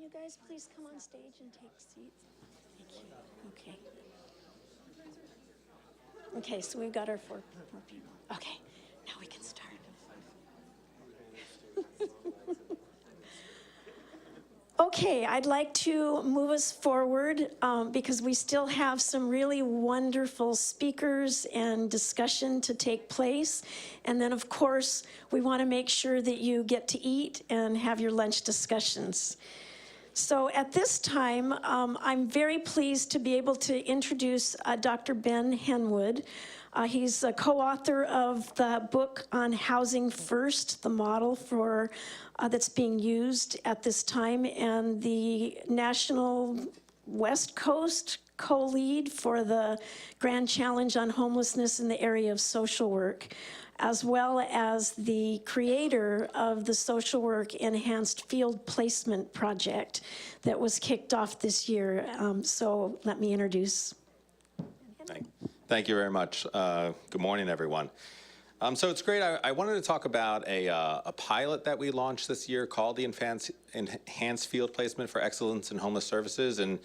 you guys please come on stage and take seats? Thank you. Okay. Okay, so we've got our four people. Okay, now we can start. Okay, I'd like to move us forward because we still have some really wonderful speakers and discussion to take place. And then, of course, we want to make sure that you get to eat and have your lunch discussions. So at this time, I'm very pleased to be able to introduce Dr. Ben Henwood. He's a co-author of the book on Housing First, the model for that's being used at this time, and the National West Coast co-lead for the Grand Challenge on Homelessness in the area of social work, as well as the creator of the Social Work Enhanced Field Placement Project that was kicked off this year. So let me introduce. Thank you very much. Good morning, everyone. So it's great. I wanted to talk about a pilot that we launched this year called the Enhanced Field Placement for Excellence in Homeless Services. And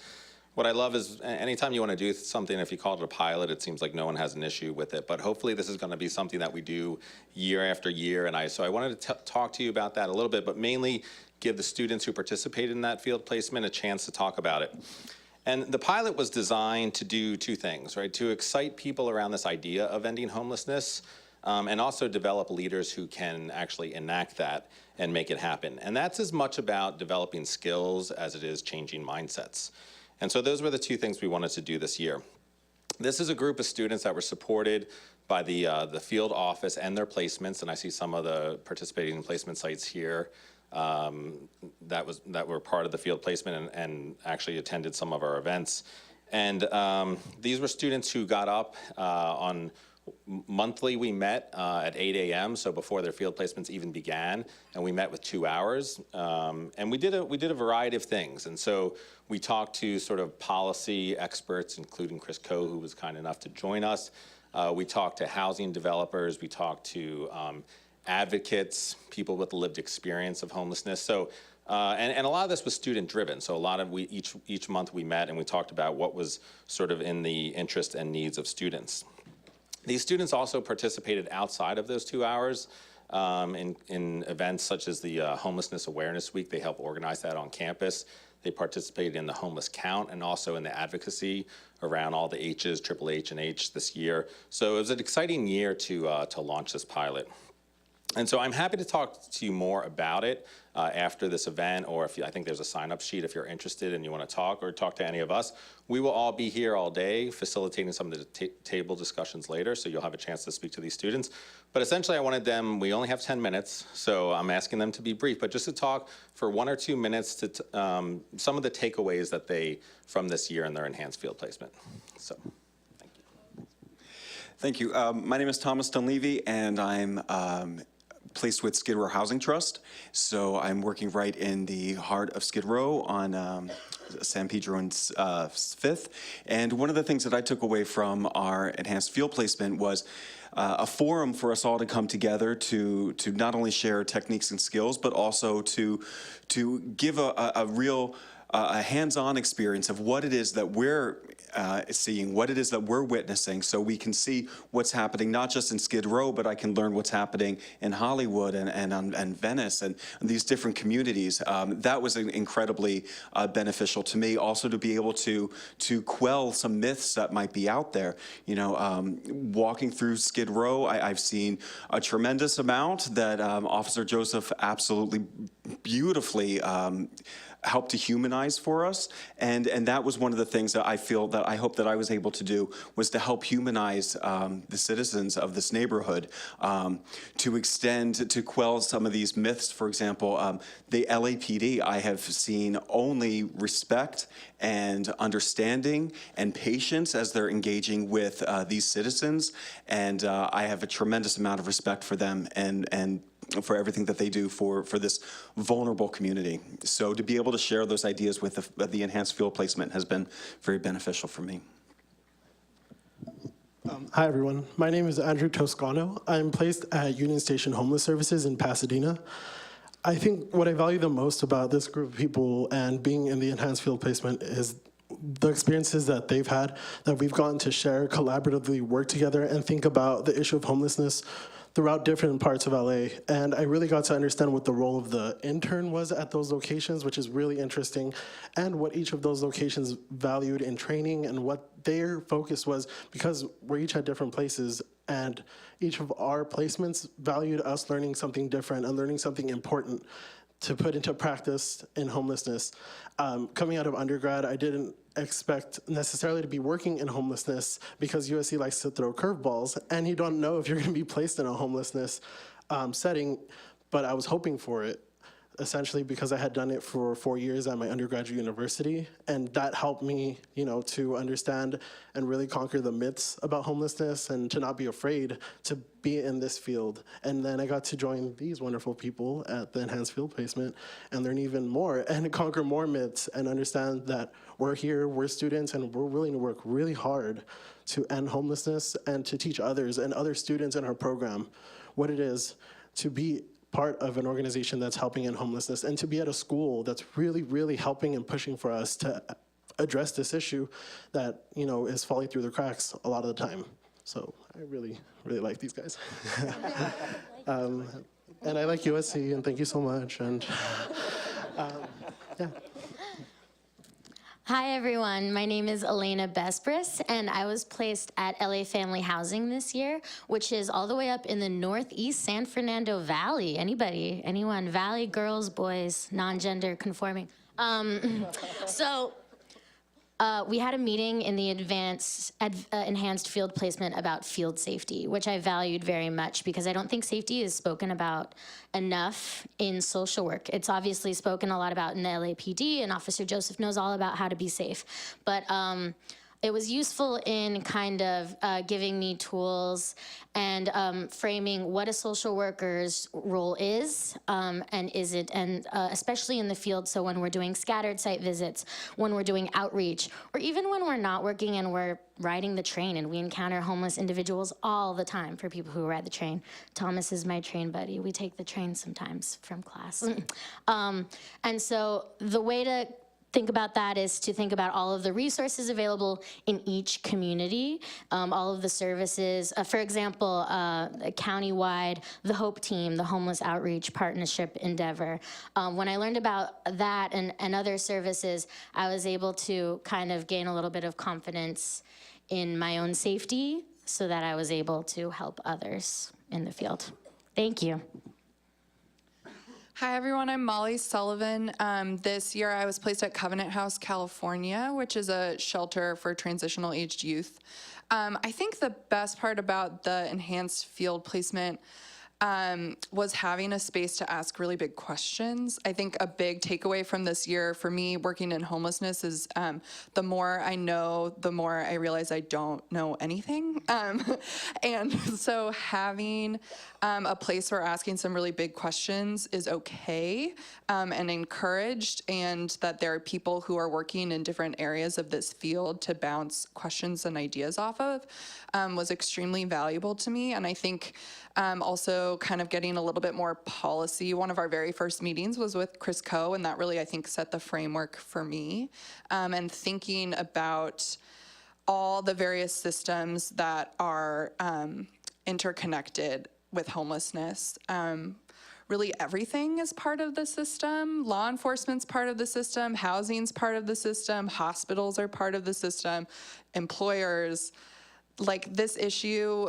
what I love is anytime you want to do something, if you call it a pilot, it seems like no one has an issue with it. But hopefully this is going to be something that we do year after year. And so I wanted to talk to you about that a little bit, but mainly give the students who participated in that field placement a chance to talk about it. And the pilot was designed to do two things, right? To excite people around this idea of ending homelessness, and also develop leaders who can actually enact that and make it happen. And that's as much about developing skills as it is changing mindsets. And so those were the two things we wanted to do this year. This is a group of students that were supported by the field office and their placements, and I see some of the participating placement sites here that were part of the field placement and actually attended some of our events. And these were students who got up on monthly. We met at 8 a.m. so before their field placements even began, and we met with 2 hours. And we did a variety of things. And so we talked to sort of policy experts, including Chris Coe, who was kind enough to join us. We talked to housing developers. We talked to advocates, people with lived experience of homelessness. So, and a lot of this was student driven. So a lot of each month we met and we talked about what was sort of in the interest and needs of students. These students also participated outside of those 2 hours in events such as the Homelessness Awareness Week. They helped organize that on campus. They participated in the homeless count and also in the advocacy around all the H's, Triple H and H this year. So it was an exciting year to launch this pilot. And so I'm happy to talk to you more about it after this event, or if I think there's a sign-up sheet if you're interested and you want to talk or talk to any of us. We will all be here all day facilitating some of the table discussions later, so you'll have a chance to speak to these students. But essentially I wanted them, we only have 10 minutes, so I'm asking them to be brief, but just to talk for 1 or 2 minutes to some of the takeaways that from this year in their enhanced field placement. So, thank you. Thank you. My name is Thomas Dunleavy, and I'm placed with Skid Row Housing Trust. So I'm working right in the heart of Skid Row on San Pedro and 5th. And one of the things that I took away from our enhanced field placement was a forum for us all to come together to not only share techniques and skills, but also to give a real hands-on experience of what it is that we're seeing, what it is that we're witnessing, so we can see what's happening not just in Skid Row, but I can learn what's happening in Hollywood and Venice and these different communities. That was incredibly beneficial to me. Also to be able to quell some myths that might be out there. You know, walking through Skid Row, I've seen a tremendous amount that Officer Joseph absolutely beautifully helped to humanize for us, and that was one of the things that I hope that I was able to do, was to help humanize the citizens of this neighborhood, to quell some of these myths. For example, the LAPD, I have seen only respect and understanding and patience as they're engaging with these citizens, and I have a tremendous amount of respect for them and for everything that they do for this vulnerable community. So to be able to share those ideas with the enhanced field placement has been very beneficial for me. Hi everyone, my name is Andrew Toscano. I'm placed at Union Station Homeless Services in Pasadena. I think what I value the most about this group of people and being in the enhanced field placement is the experiences that they've had, that we've gotten to share, collaboratively work together, and think about the issue of homelessness throughout different parts of LA. And I really got to understand what the role of the intern was at those locations, which is really interesting, and what each of those locations valued in training and what their focus was, because we're each at different places, and each of our placements valued us learning something different and learning something important to put into practice in homelessness. Coming out of undergrad, I didn't expect necessarily to be working in homelessness because USC likes to throw curveballs, and you don't know if you're gonna be placed in a homelessness setting, but I was hoping for it, essentially because I had done it for 4 years at my undergraduate university, and that helped me, to understand and really conquer the myths about homelessness and to not be afraid to be in this field. And then I got to join these wonderful people at the enhanced field placement and learn even more and conquer more myths and understand that we're here, we're students, and we're willing to work really hard to end homelessness and to teach others and other students in our program what it is to be part of an organization that's helping in homelessness and to be at a school that's really, really helping and pushing for us to address this issue that, is falling through the cracks a lot of the time. So I really, really like these guys. And I like USC, and thank you so much. And yeah. Hi, everyone. My name is Elena Bespris, and I was placed at LA Family Housing this year, which is all the way up in the Northeast San Fernando Valley. Anybody? Anyone? Valley, girls, boys, non-gender conforming. We had a meeting in the enhanced field placement about field safety, which I valued very much because I don't think safety is spoken about enough in social work. It's obviously spoken a lot about in the LAPD, and Officer Joseph knows all about how to be safe. But it was useful in kind of giving me tools and framing what a social worker's role is and isn't, and especially in the field. So when we're doing scattered site visits, when we're doing outreach, or even when we're not working and we're riding the train and we encounter homeless individuals all the time. For people who ride the train, Thomas is my train buddy. We take the train sometimes from class. And so the way to think about that is to think about all of the resources available in each community, all of the services. For example, countywide, the HOPE team, the Homeless Outreach Partnership Endeavor. When I learned about that and other services, I was able to kind of gain a little bit of confidence in my own safety so that I was able to help others in the field. Thank you. Hi, everyone. I'm Molly Sullivan. This year, I was placed at Covenant House, California, which is a shelter for transitional aged youth. I think the best part about the enhanced field placement was having a space to ask really big questions. I think a big takeaway from this year for me working in homelessness is the more I know, the more I realize I don't know anything. And so having a place where asking some really big questions is okay and encouraged, and that there are people who are working in different areas of this field to bounce questions and ideas off of was extremely valuable to me. And I think also kind of getting a little bit more policy. One of our very first meetings was with Chris Coe, and that really, I think, set the framework for me. And thinking about all the various systems that are interconnected with homelessness. Really everything is part of the system. Law enforcement's part of the system, housing's part of the system, hospitals are part of the system, employers. Like, this issue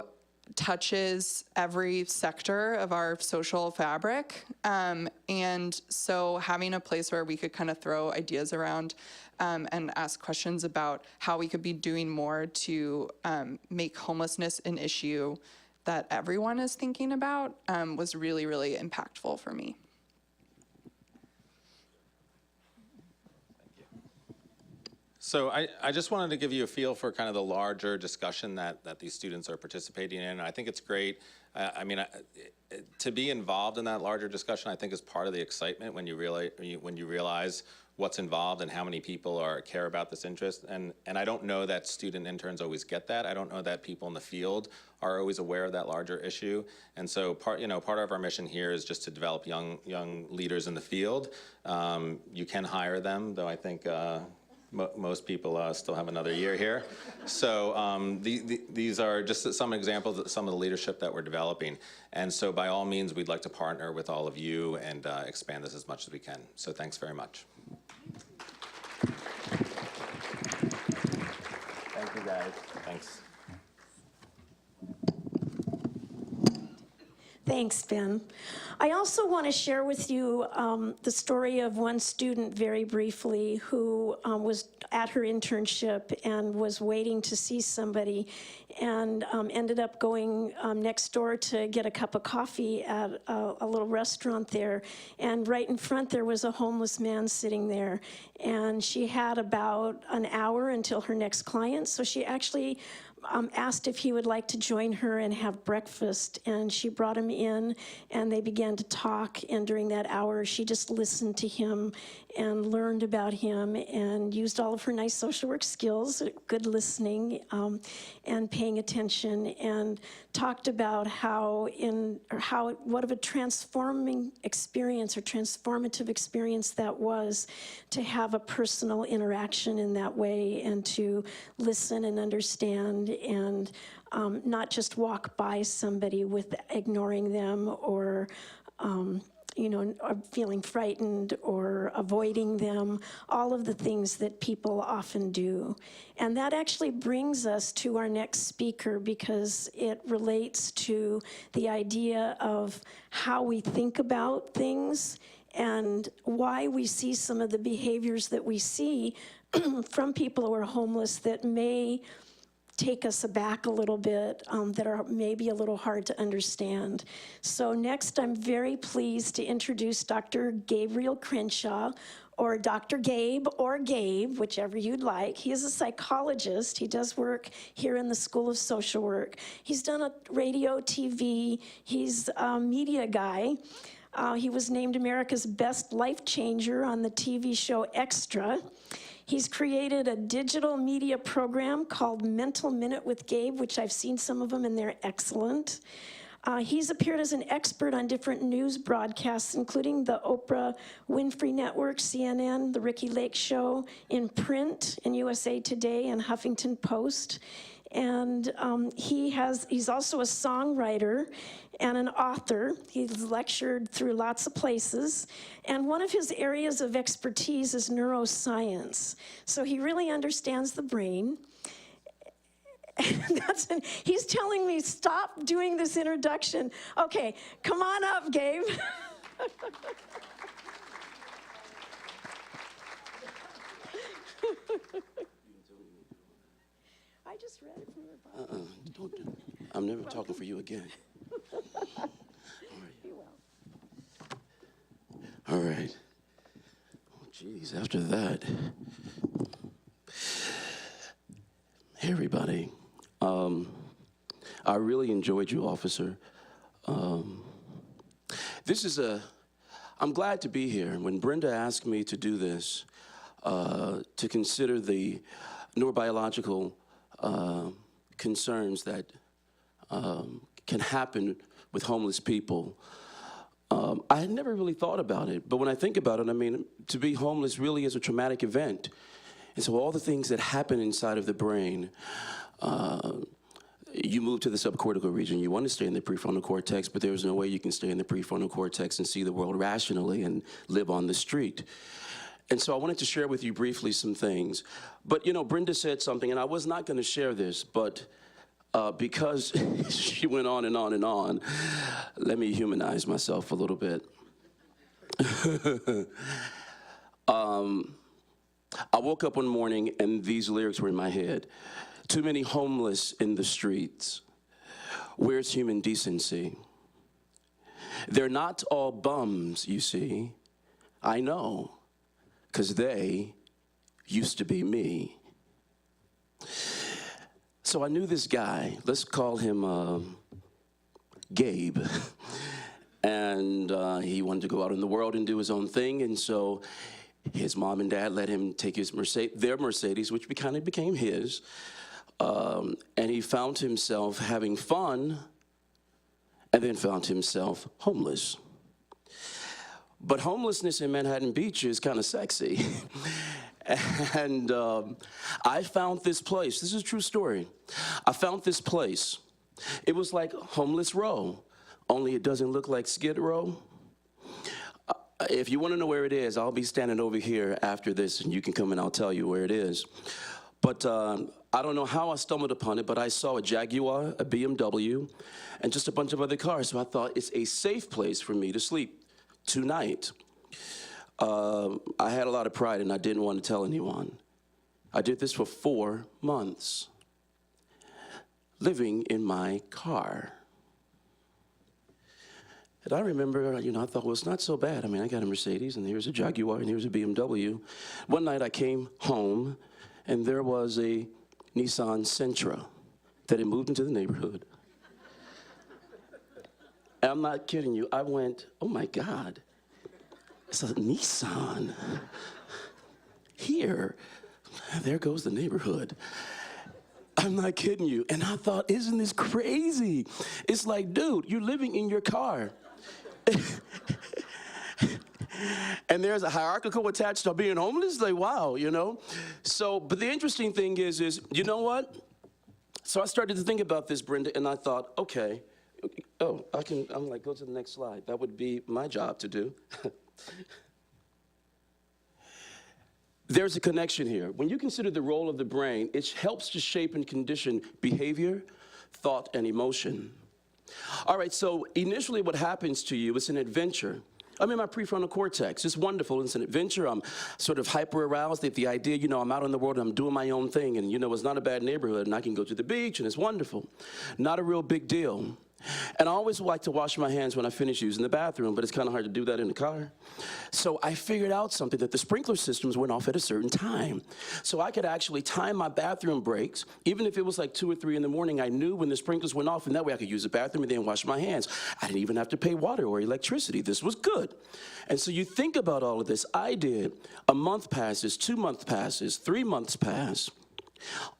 touches every sector of our social fabric. And so having a place where we could kind of throw ideas around and ask questions about how we could be doing more to make homelessness an issue that everyone is thinking about was really, really impactful for me. So I just wanted to give you a feel for kind of the larger discussion that these students are participating in. I think it's great. To be involved in that larger discussion, I think is part of the excitement when you realize what's involved and how many people care about this interest. And I don't know that student interns always get that. I don't know that people in the field are always aware of that larger issue. And so part of our mission here is just to develop young leaders in the field. You can hire them, though I think most people still have another year here. So these are just some examples of some of the leadership that we're developing. And so by all means, we'd like to partner with all of you and expand this as much as we can. So thanks very much. Thank you, guys. Thanks. Thanks, Ben. I also want to share with you the story of one student very briefly who was at her internship and was waiting to see somebody and ended up going next door to get a cup of coffee at a little restaurant there. And right in front there was a homeless man sitting there. And she had about an hour until her next client, so she actually asked if he would like to join her and have breakfast, and she brought him in and they began to talk, and during that hour she just listened to him and learned about him and used all of her nice social work skills, good listening and paying attention, and talked about what of a transforming experience or transformative experience that was to have a personal interaction in that way and to listen and understand and not just walk by somebody with ignoring them or or feeling frightened or avoiding them, all of the things that people often do. And that actually brings us to our next speaker because it relates to the idea of how we think about things and why we see some of the behaviors that we see from people who are homeless that may take us aback a little bit, that are maybe a little hard to understand. So next, I'm very pleased to introduce Dr. Gabriel Crenshaw, or Dr. Gabe, or Gabe, whichever you'd like. He is a psychologist. He does work here in the School of Social Work. He's done a radio, TV. He's a media guy. He was named America's Best Life Changer on the TV show Extra. He's created a digital media program called Mental Minute with Gabe, which I've seen some of them and they're excellent. He's appeared as an expert on different news broadcasts, including the Oprah Winfrey Network, CNN, the Ricky Lake Show, in print, in USA Today and Huffington Post. And he's also a songwriter and an author. He's lectured through lots of places. And one of his areas of expertise is neuroscience. So he really understands the brain. He's telling me, stop doing this introduction. Okay, come on up, Gabe. I just read it from your Bible. Don't do it. I'm never talking for you again. All right. Oh, geez, after that. Hey, everybody. I really enjoyed you, officer. I'm glad to be here. When Brenda asked me to do this, to consider the neurobiological concerns that can happen with homeless people, I had never really thought about it. But when I think about it, I mean, to be homeless really is a traumatic event. And so all the things that happen inside of the brain, you move to the subcortical region. You want to stay in the prefrontal cortex, but there's no way you can stay in the prefrontal cortex and see the world rationally and live on the street. And so I wanted to share with you briefly some things. But, you know, Brenda said something, and I was not going to share this, but because she went on and on and on, let me humanize myself a little bit. I woke up one morning, and these lyrics were in my head. Too many homeless in the streets. Where's human decency? They're not all bums, you see. I know. 'Cause they used to be me. So I knew this guy, let's call him Gabe. And he wanted to go out in the world and do his own thing. And so His mom and dad let him take their Mercedes, which kind of became his, and he found himself having fun and then found himself homeless. But homelessness in Manhattan Beach is kind of sexy. And I found this place. This is a true story. I found this place. It was like Homeless Row, only it doesn't look like Skid Row. If you want to know where it is, I'll be standing over here after this, and you can come and I'll tell you where it is. But I don't know how I stumbled upon it, but I saw a Jaguar, a BMW, and just a bunch of other cars. So I thought it's a safe place for me to sleep tonight. I had a lot of pride, and I didn't want to tell anyone. I did this for 4 months, living in my car. And I remember, I thought, well, it's not so bad. I mean, I got a Mercedes, and here's a Jaguar, and here's a BMW. One night I came home, and there was a Nissan Sentra that had moved into the neighborhood. And I'm not kidding you. I went, oh, my God. It's a Nissan. Here. There goes the neighborhood. I'm not kidding you. And I thought, isn't this crazy? It's like, dude, you're living in your car. And there's a hierarchical attached to being homeless. Like, wow, So, but the interesting thing is, you know what? So I started to think about this, Brenda, and I thought, okay, I'm like, go to the next slide. That would be my job to do. There's a connection here. When you consider the role of the brain, it helps to shape and condition behavior, thought, and emotion. All right, so initially what happens to you is an adventure. I'm in my prefrontal cortex. It's wonderful. It's an adventure. I'm sort of hyper-aroused at the idea, I'm out in the world and I'm doing my own thing. And, it's not a bad neighborhood. And I can go to the beach and it's wonderful. Not a real big deal. And I always like to wash my hands when I finish using the bathroom, but it's kind of hard to do that in the car. So I figured out something, that the sprinkler systems went off at a certain time. So I could actually time my bathroom breaks. Even if it was like 2 or 3 in the morning, I knew when the sprinklers went off, and that way I could use the bathroom and then wash my hands. I didn't even have to pay water or electricity. This was good. And so you think about all of this. I did. A month passes, 2 months passes, 3 months pass.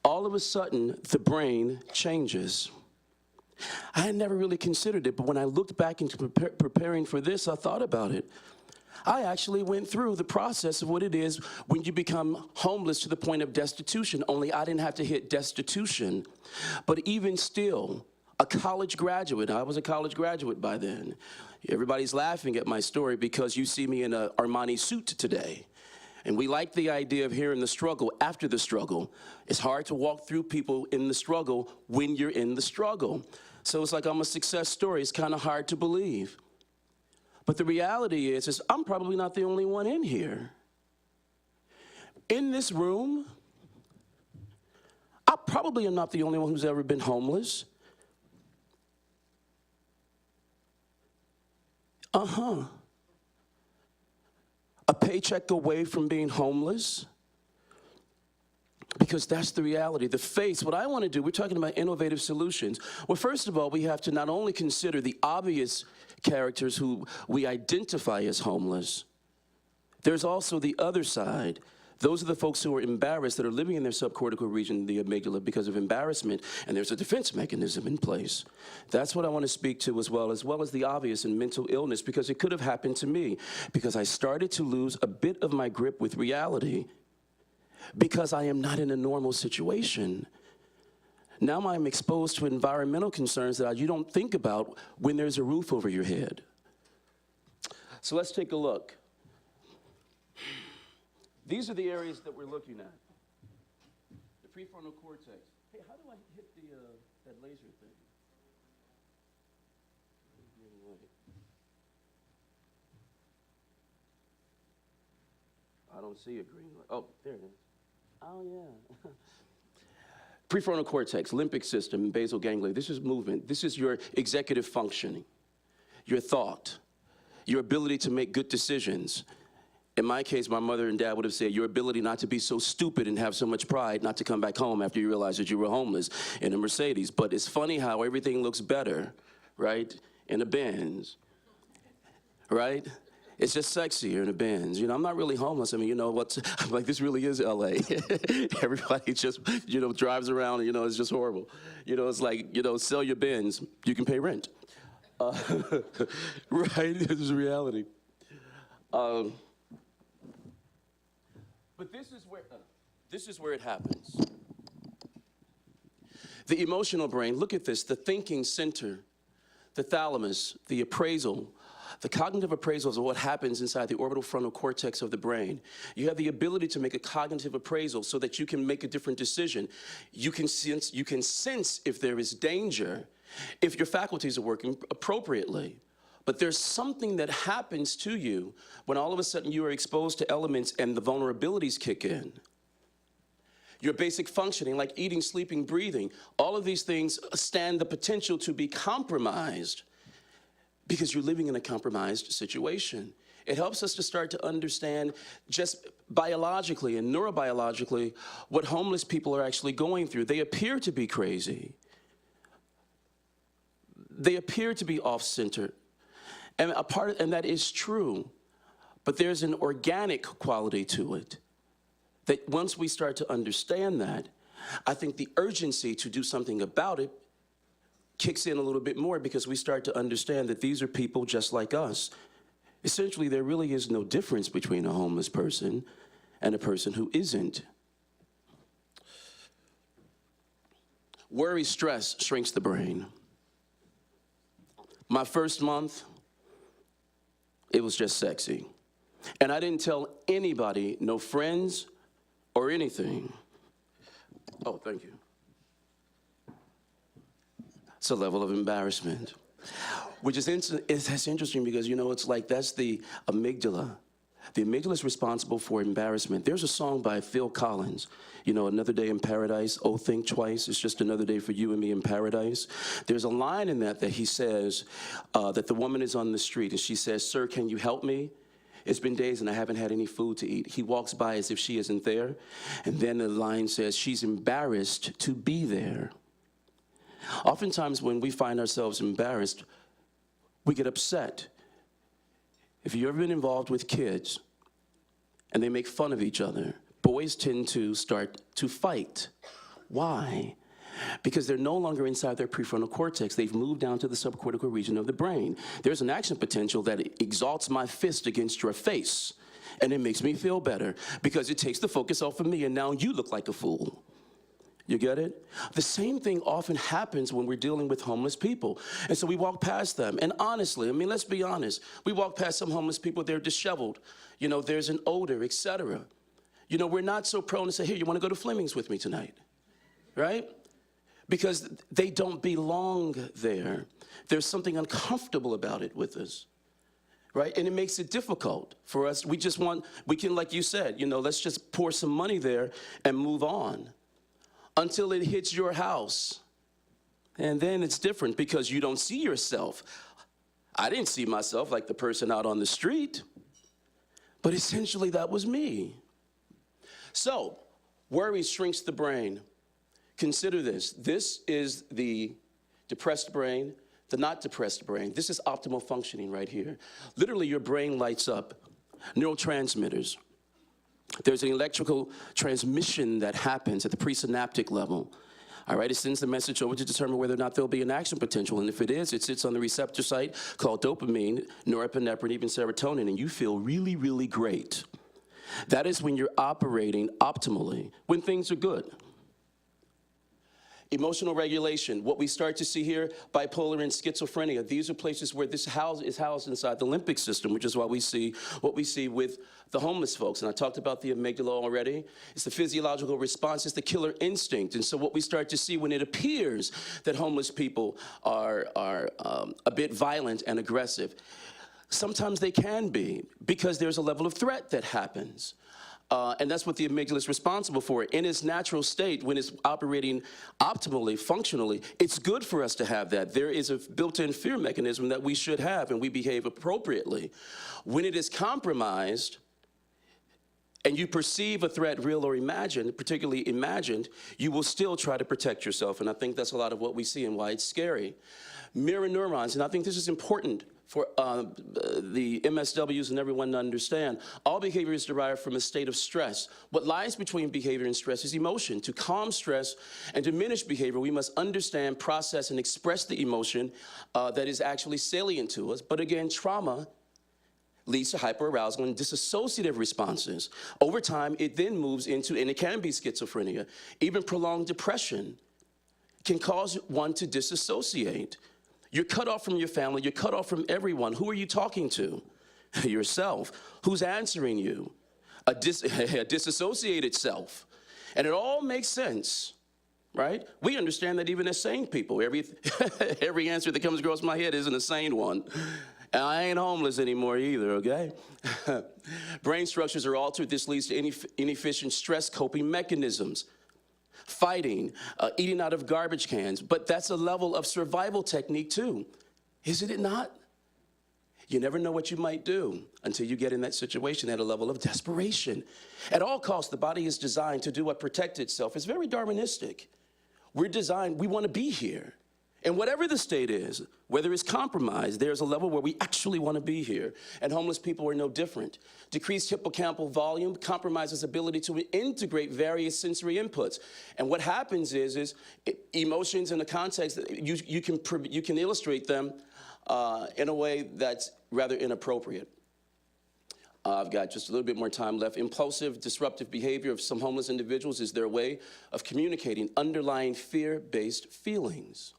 All of a sudden, the brain changes. I had never really considered it, but when I looked back into preparing for this, I thought about it. I actually went through the process of what it is when you become homeless to the point of destitution, only I didn't have to hit destitution. But even still, a college graduate, I was a college graduate by then. Everybody's laughing at my story because you see me in an Armani suit today. And we like the idea of hearing the struggle after the struggle. It's hard to walk through people in the struggle when you're in the struggle. So it's like I'm a success story. It's kind of hard to believe. But the reality is I'm probably not the only one in here. In this room, I probably am not the only one who's ever been homeless. A paycheck away from being homeless. Because that's the reality. The face, what I want to do, we're talking about innovative solutions. Well, first of all, we have to not only consider the obvious characters who we identify as homeless, there's also the other side. Those are the folks who are embarrassed, that are living in their subcortical region, the amygdala, because of embarrassment, and there's a defense mechanism in place. That's what I want to speak to as well as the obvious in mental illness, because it could have happened to me, because I started to lose a bit of my grip with reality, because I am not in a normal situation. Now I'm exposed to environmental concerns that you don't think about when there's a roof over your head. So let's take a look. These are the areas that we're looking at. The prefrontal cortex. Hey, how do I hit that laser thing? I don't see a green light. Oh, there it is. Oh, yeah. Prefrontal cortex, limbic system, basal ganglia. This is movement. This is your executive functioning, your thought, your ability to make good decisions. In my case, my mother and dad would have said, your ability not to be so stupid and have so much pride not to come back home after you realize that you were homeless in a Mercedes. But it's funny how everything looks better, right, in a Benz, right? It's just sexier in a Benz. You know, I'm not really homeless. I mean, you know, I'm like, this really is LA. Everybody just, you know, drives around and, you know, it's just horrible. You know, it's like, you know, sell your Benz, you can pay rent. Right, this is reality. But this is where it happens. The emotional brain, look at this, the thinking center, the thalamus, the appraisal, the cognitive appraisals of what happens inside the orbital frontal cortex of the brain. You have the ability to make a cognitive appraisal so that you can make a different decision. You can sense if there is danger, if your faculties are working appropriately. But there's something that happens to you when all of a sudden you are exposed to elements and the vulnerabilities kick in. Your basic functioning, like eating, sleeping, breathing, all of these things stand the potential to be compromised because you're living in a compromised situation. It helps us to start to understand just biologically and neurobiologically what homeless people are actually going through. They appear to be crazy. They appear to be off-center. And that is true, but there's an organic quality to it. That once we start to understand that, I think the urgency to do something about it kicks in a little bit more because we start to understand that these are people just like us. Essentially, there really is no difference between a homeless person and a person who isn't. Worry, stress shrinks the brain. My first month, it was just sexy. And I didn't tell anybody, no friends or anything. Oh, thank you. It's a level of embarrassment, which is that's interesting because, you know, it's like that's the amygdala. The amygdala is responsible for embarrassment. There's a song by Phil Collins, you know, Another Day in Paradise, oh, think twice, it's just another day for you and me in paradise. There's a line in that he says that the woman is on the street and she says, sir, can you help me? It's been days and I haven't had any food to eat. He walks by as if she isn't there. And then the line says, she's embarrassed to be there. Oftentimes when we find ourselves embarrassed, we get upset. If you've ever been involved with kids and they make fun of each other, boys tend to start to fight. Why? Because they're no longer inside their prefrontal cortex. They've moved down to the subcortical region of the brain. There's an action potential that exalts my fist against your face, and it makes me feel better because it takes the focus off of me, and now you look like a fool. You get it? The same thing often happens when we're dealing with homeless people. And so we walk past them. And honestly, I mean, let's be honest. We walk past some homeless people, they're disheveled. You know, there's an odor, etc. You know, we're not so prone to say, here, you want to go to Fleming's with me tonight? Right? Because they don't belong there. There's something uncomfortable about it with us. Right? And it makes it difficult for us. We can, like you said, you know, let's just pour some money there and move on. Until it hits your house. And then it's different because you don't see yourself. I didn't see myself like the person out on the street, but essentially that was me. So, worry shrinks the brain. Consider this. This is the depressed brain, the not depressed brain. This is optimal functioning right here. Literally, your brain lights up. Neurotransmitters. There's an electrical transmission that happens at the presynaptic level. All right, it sends the message over to determine whether or not there'll be an action potential. And if it is, it sits on the receptor site called dopamine, norepinephrine, even serotonin, and you feel really, really great. That is when you're operating optimally, when things are good. Emotional regulation, what we start to see here, bipolar and schizophrenia. These are places where this is housed inside the limbic system, which is what we see with the homeless folks. And I talked about the amygdala already. It's the physiological response, it's the killer instinct. And so what we start to see when it appears that homeless people are a bit violent and aggressive, sometimes they can be because there's a level of threat that happens. And that's what the amygdala is responsible for. In its natural state, when it's operating optimally, functionally, it's good for us to have that. There is a built-in fear mechanism that we should have, and we behave appropriately. When it is compromised, and you perceive a threat, real or imagined, particularly imagined, you will still try to protect yourself. And I think that's a lot of what we see and why it's scary. Mirror neurons, and I think this is important for the MSWs and everyone to understand, all behavior is derived from a state of stress. What lies between behavior and stress is emotion. To calm stress and diminish behavior, we must understand, process, and express the emotion that is actually salient to us. But again, trauma leads to hyperarousal and dissociative responses. Over time, it then moves into, and it can be schizophrenia, even prolonged depression can cause one to disassociate. You're cut off from your family, you're cut off from everyone. Who are you talking to? Yourself. Who's answering you? A disassociated self. And it all makes sense, right? We understand that even as sane people, every answer that comes across my head isn't a sane one. And I ain't homeless anymore either, okay? Brain structures are altered. This leads to inefficient stress coping mechanisms. Fighting, eating out of garbage cans, but that's a level of survival technique too, isn't it not? You never know what you might do until you get in that situation at a level of desperation. At all costs, the body is designed to do what? Protect itself. It's very Darwinistic. We're designed, we want to be here. And whatever the state is, whether it's compromised, there's a level where we actually want to be here. And homeless people are no different. Decreased hippocampal volume compromises ability to integrate various sensory inputs. And what happens is emotions in the context, you can illustrate them in a way that's rather inappropriate. I've got just a little bit more time left. Impulsive, disruptive behavior of some homeless individuals is their way of communicating underlying fear-based feelings.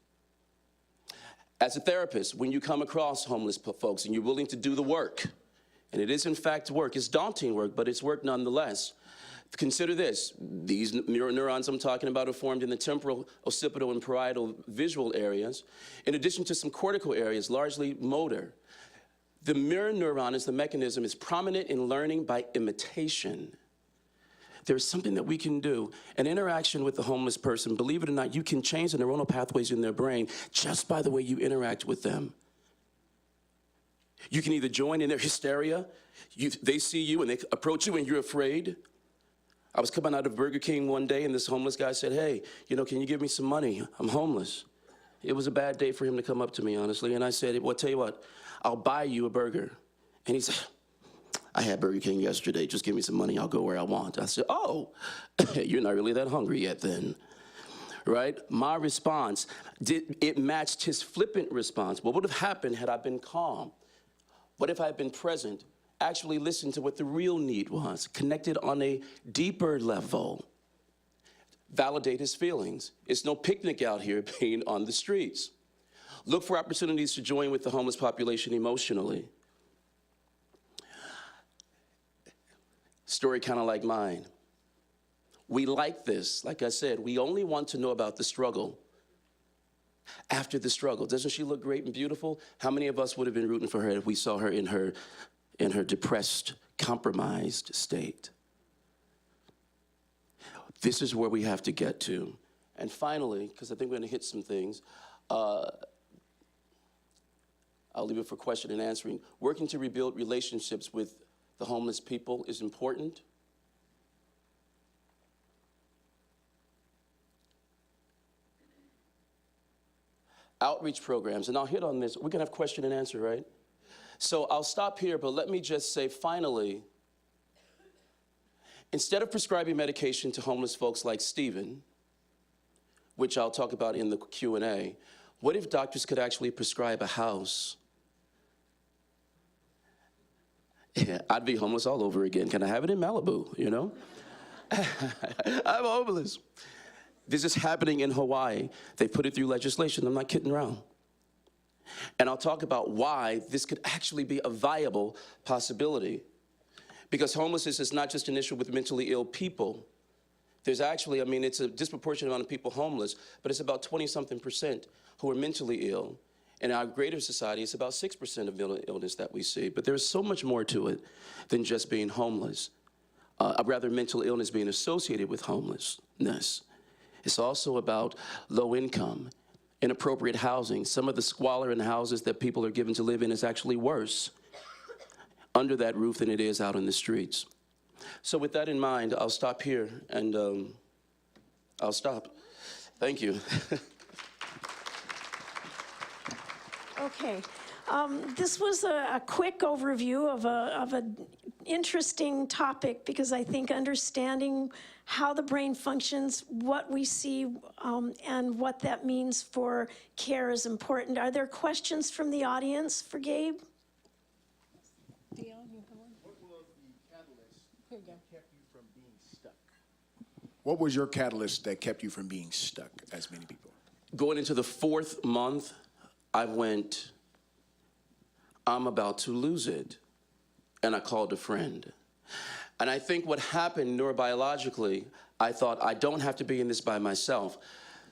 As a therapist, when you come across homeless folks and you're willing to do the work, and it is in fact work, it's daunting work, but it's work nonetheless. Consider this, these mirror neurons I'm talking about are formed in the temporal, occipital, and parietal visual areas, in addition to some cortical areas, largely motor. The mirror neuron as the mechanism is prominent in learning by imitation. There's something that we can do. An interaction with the homeless person, believe it or not, you can change the neuronal pathways in their brain just by the way you interact with them. You can either join in their hysteria, they see you and they approach you and you're afraid. I was coming out of Burger King one day and this homeless guy said, hey, can you give me some money? I'm homeless. It was a bad day for him to come up to me, honestly. And I said, well, tell you what, I'll buy you a burger. And he said, I had Burger King yesterday. Just give me some money. I'll go where I want. I said, oh, you're not really that hungry yet then, right? My response, it matched his flippant response. What would have happened had I been calm? What if I had been present, actually listened to what the real need was, connected on a deeper level, validate his feelings? It's no picnic out here being on the streets. Look for opportunities to join with the homeless population emotionally. Story kind of like mine. We like this. Like I said, we only want to know about the struggle. After the struggle, doesn't she look great and beautiful? How many of us would have been rooting for her if we saw her in her depressed, compromised state? This is where we have to get to. And finally, because I think we're going to hit some things, I'll leave it for question and answering. Working to rebuild relationships with the homeless people is important. Outreach programs, and I'll hit on this. We're gonna have question and answer, right? So I'll stop here, but let me just say finally, instead of prescribing medication to homeless folks like Stephen, which I'll talk about in the Q&A, what if doctors could actually prescribe a house? Yeah, I'd be homeless all over again. Can I have it in Malibu, I'm homeless. This is happening in Hawaii. They put it through legislation. I'm not kidding around. And I'll talk about why this could actually be a viable possibility. Because homelessness is not just an issue with mentally ill people. There's actually, it's a disproportionate amount of people homeless, but it's about 20-something% who are mentally ill. In our greater society, it's about 6% of mental illness that we see. But there's so much more to it than just being homeless. Rather, mental illness being associated with homelessness. It's also about low income, inappropriate housing. Some of the squalor in the houses that people are given to live in is actually worse under that roof than it is out in the streets. So with that in mind, I'll stop here and I'll stop. Thank you. Okay, This was a quick overview of an interesting topic because I think understanding how the brain functions, what we see, and what that means for care is important. Are there questions from the audience for Gabe? What was your catalyst that kept you from being stuck, as many people? Going into the 4th month, I went, I'm about to lose it. And I called a friend. And I think what happened neurobiologically, I thought, I don't have to be in this by myself.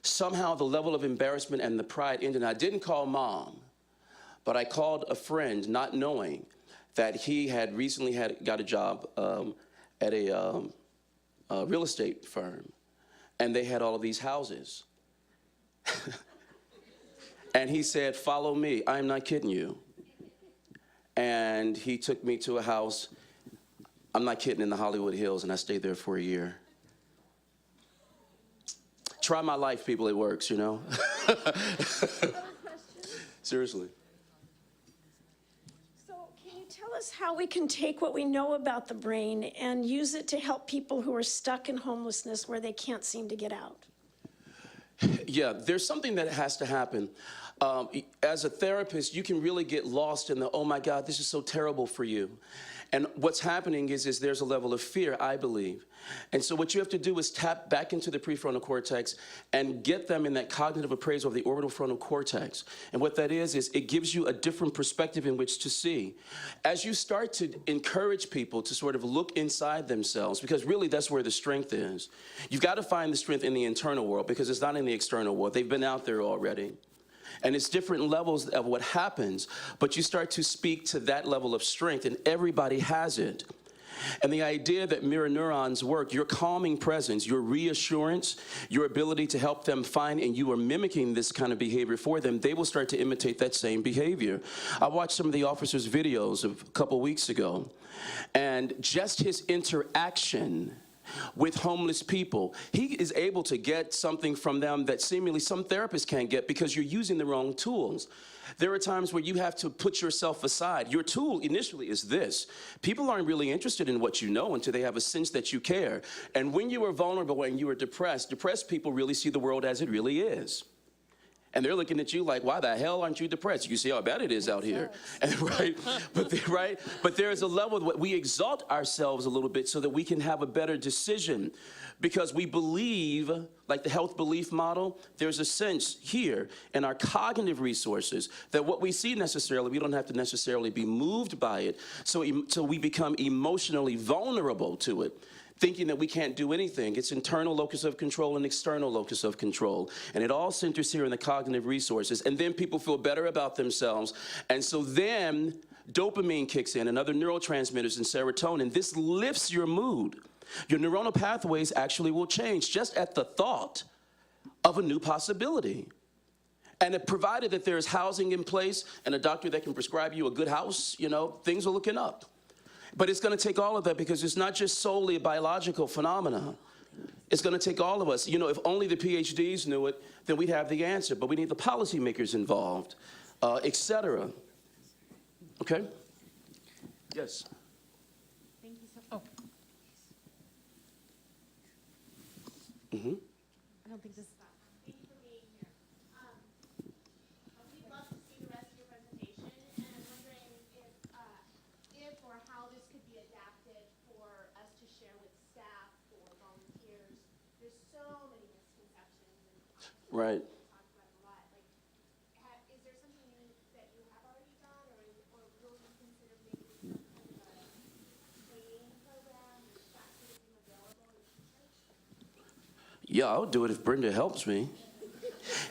Somehow the level of embarrassment and the pride ended. I didn't call mom, but I called a friend, not knowing that he had recently got a job at a real estate firm, and they had all of these houses. And he said, follow me. I'm not kidding you. And he took me to a house, I'm not kidding, in the Hollywood Hills, and I stayed there for a year. Try my life, people, it works, you know? Seriously. So can you tell us how we can take what we know about the brain and use it to help people who are stuck in homelessness where they can't seem to get out? Yeah, there's something that has to happen. As a therapist, you can really get lost in the, oh my God, this is so terrible for you. And what's happening is there's a level of fear, I believe. And so what you have to do is tap back into the prefrontal cortex and get them in that cognitive appraisal of the orbital frontal cortex. And what that is it gives you a different perspective in which to see. As you start to encourage people to sort of look inside themselves, because really that's where the strength is. You've got to find the strength in the internal world because it's not in the external world. They've been out there already. And it's different levels of what happens, but you start to speak to that level of strength, and everybody has it. And the idea that mirror neurons work, your calming presence, your reassurance, your ability to help them find, and you are mimicking this kind of behavior for them, they will start to imitate that same behavior. I watched some of the officers' videos of a couple weeks ago, and just his interaction with homeless people, he is able to get something from them that seemingly some therapists can't get because you're using the wrong tools. There are times where you have to put yourself aside. Your tool initially is this. People aren't really interested in what you know until they have a sense that you care. And when you are vulnerable and you are depressed people really see the world as it really is. And they're looking at you like, why the hell aren't you depressed? You see how bad it is out here, and, right? But there is a level that we exalt ourselves a little bit so that we can have a better decision, because we believe, like the health belief model, there's a sense here in our cognitive resources that what we see necessarily, we don't have to necessarily be moved by it. So we become emotionally vulnerable to it, thinking that we can't do anything. It's internal locus of control and external locus of control. And it all centers here in the cognitive resources. And then people feel better about themselves. And so then dopamine kicks in and other neurotransmitters and serotonin. This lifts your mood. Your neuronal pathways actually will change just at the thought of a new possibility. And provided that there's housing in place and a doctor that can prescribe you a good house, you know, things are looking up. But it's going to take all of that, because it's not just solely a biological phenomenon. It's going to take all of us. You know, if only the PhDs knew it, then we'd have the answer. But we need the policymakers involved, et cetera. Okay? Yes. Thank you so much. Oh. Mm-hmm. I don't think this. Thank you for being here. We'd love to see the rest of your presentation, and I'm wondering if or how this could be adapted for us to share with staff or volunteers. There's so many misconceptions and Right. we talk about a lot. Like, is there something that you have already done, or will you consider maybe some kind of a training program or baptism available in the future? Yeah, I'll do it if Brenda helps me.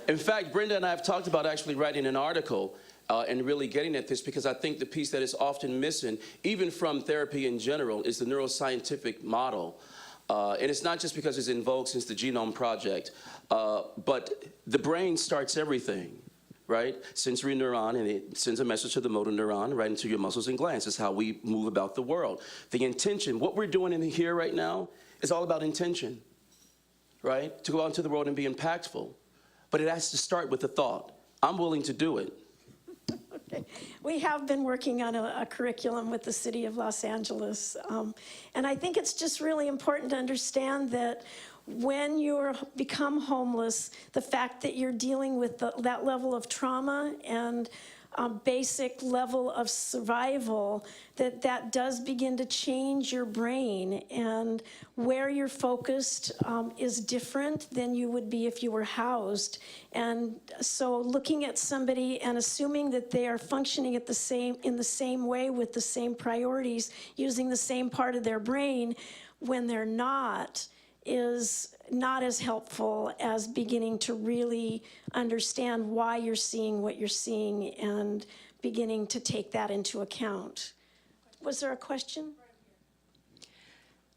In fact, Brenda and I have talked about actually writing an article and really getting at this, because I think the piece that is often missing, even from therapy in general, is the neuroscientific model. And it's not just because it's in vogue since the Genome Project, but the brain starts everything, right? Sensory neuron, and it sends a message to the motor neuron right into your muscles and glands. It's how we move about the world. The intention, what we're doing in here right now, is all about intention, right? To go out into the world and be impactful. But it has to start with the thought, I'm willing to do it. Okay. We have been working on a curriculum with the city of Los Angeles. And I think it's just really important to understand that when you become homeless, the fact that you're dealing with that level of trauma and basic level of survival, that does begin to change your brain, and where you're focused is different than you would be if you were housed. And so looking at somebody and assuming that they are functioning in the same way with the same priorities, using the same part of their brain when they're not, is not as helpful as beginning to really understand why you're seeing what you're seeing and beginning to take that into account. Was there a question?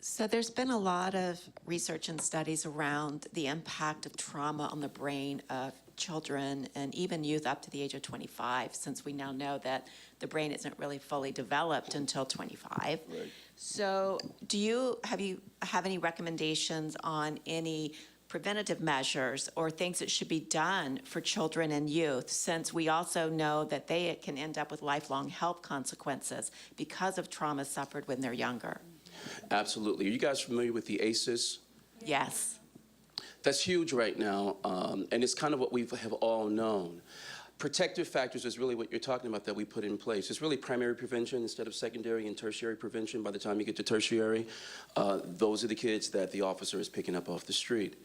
So there's been a lot of research and studies around the impact of trauma on the brain of children and even youth up to the age of 25, since we now know that the brain isn't really fully developed until 25. Right. So do you have any recommendations on any preventative measures or things that should be done for children and youth, since we also know that they can end up with lifelong health consequences because of trauma suffered when they're younger? Absolutely. Are you guys familiar with the ACEs? Yes. That's huge right now, and it's kind of what we have all known. Protective factors is really what you're talking about that we put in place. It's really primary prevention instead of secondary and tertiary prevention. By the time you get to tertiary, those are the kids that the officer is picking up off the street.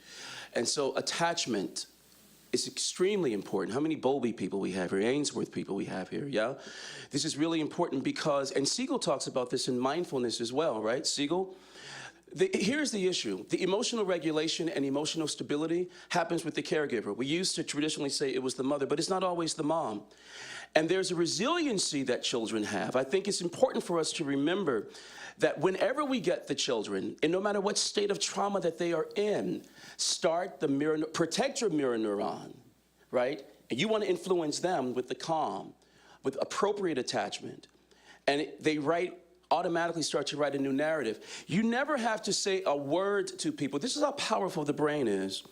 And so attachment is extremely important. How many Bowlby people we have here, Ainsworth people we have here, yeah? This is really important because, and Siegel talks about this in mindfulness as well, right, Siegel? Here's the issue. The emotional regulation and emotional stability happens with the caregiver. We used to traditionally say it was the mother, but it's not always the mom. And there's a resiliency that children have. I think it's important for us to remember that whenever we get the children, and no matter what state of trauma that they are in, protect your mirror neuron, right? And you want to influence them with the calm, with appropriate attachment. And they automatically start to write a new narrative. You never have to say a word to people. This is how powerful the brain is.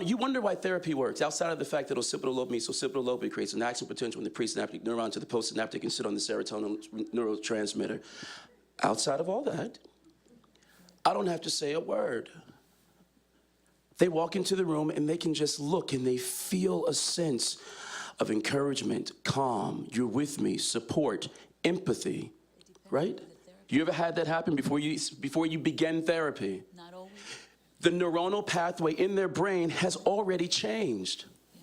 You wonder why therapy works, outside of the fact that occipital lobe mesocipitalobe creates an action potential in the presynaptic neuron to the postsynaptic and sit on the serotonin neurotransmitter. Outside of all that, I don't have to say a word. They walk into the room and they can just look and they feel a sense of encouragement, calm, you're with me, support, empathy, right? You ever had that happen before you began therapy? Not always. The neuronal pathway in their brain has already changed. Yeah.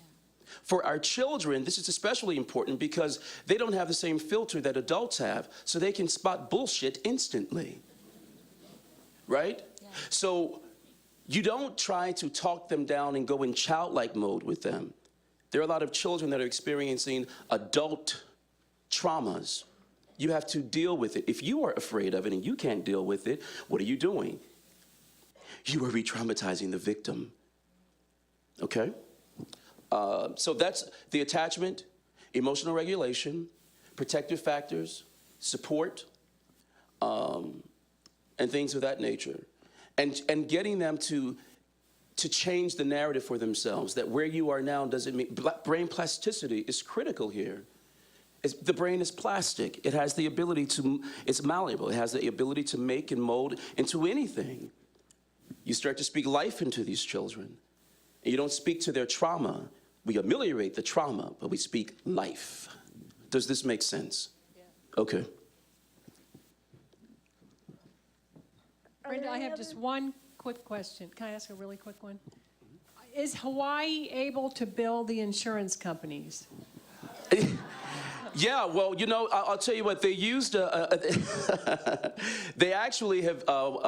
For our children, this is especially important because they don't have the same filter that adults have, so they can spot bullshit instantly, right? Yeah. So you don't try to talk them down and go in childlike mode with them. There are a lot of children that are experiencing adult traumas. You have to deal with it. If you are afraid of it and you can't deal with it, what are you doing? You are re-traumatizing the victim, okay? So that's the attachment, emotional regulation, protective factors, support, and things of that nature. And getting them to change the narrative for themselves, that where you are now doesn't mean, brain plasticity is critical here. The brain is plastic. It has the ability it's malleable. It has the ability to make and mold into anything. You start to speak life into these children. And you don't speak to their trauma. We ameliorate the trauma, but we speak life. Does this make sense? Yeah. Okay. Brenda, I have just one quick question. Can I ask a really quick one? Is Hawaii able to bill the insurance companies? Yeah, well, you know, I'll tell you what, they used they actually have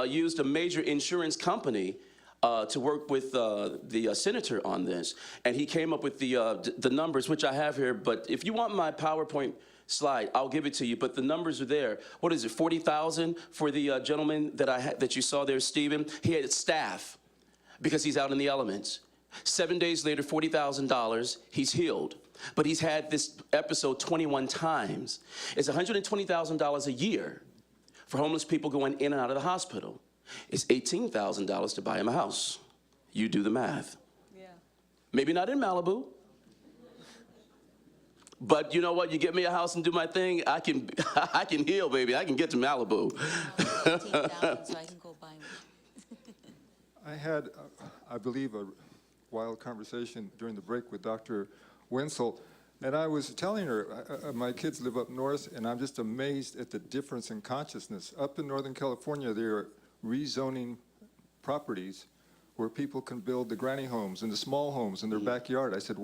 used a major insurance company to work with the senator on this, and he came up with the numbers, which I have here, but if you want my PowerPoint slide, I'll give it to you, but the numbers are there. What is it, 40,000 for the gentleman that you saw there, Stephen? He had staff because he's out in the elements. 7 days later, $40,000, he's healed. But he's had this episode 21 times. It's $120,000 a year for homeless people going in and out of the hospital. It's $18,000 to buy him a house. You do the math. Yeah. Maybe not in Malibu, But you know what? You get me a house and do my thing, I can I can heal, baby. I can get to Malibu. $15,000 so I can go buy one. I had, I believe, a wild conversation during the break with Dr. Wenzel, and I was telling her, my kids live up north, and I'm just amazed at the difference in consciousness. Up in Northern California, they're rezoning properties where people can build the granny homes and the small homes in their backyard. I said,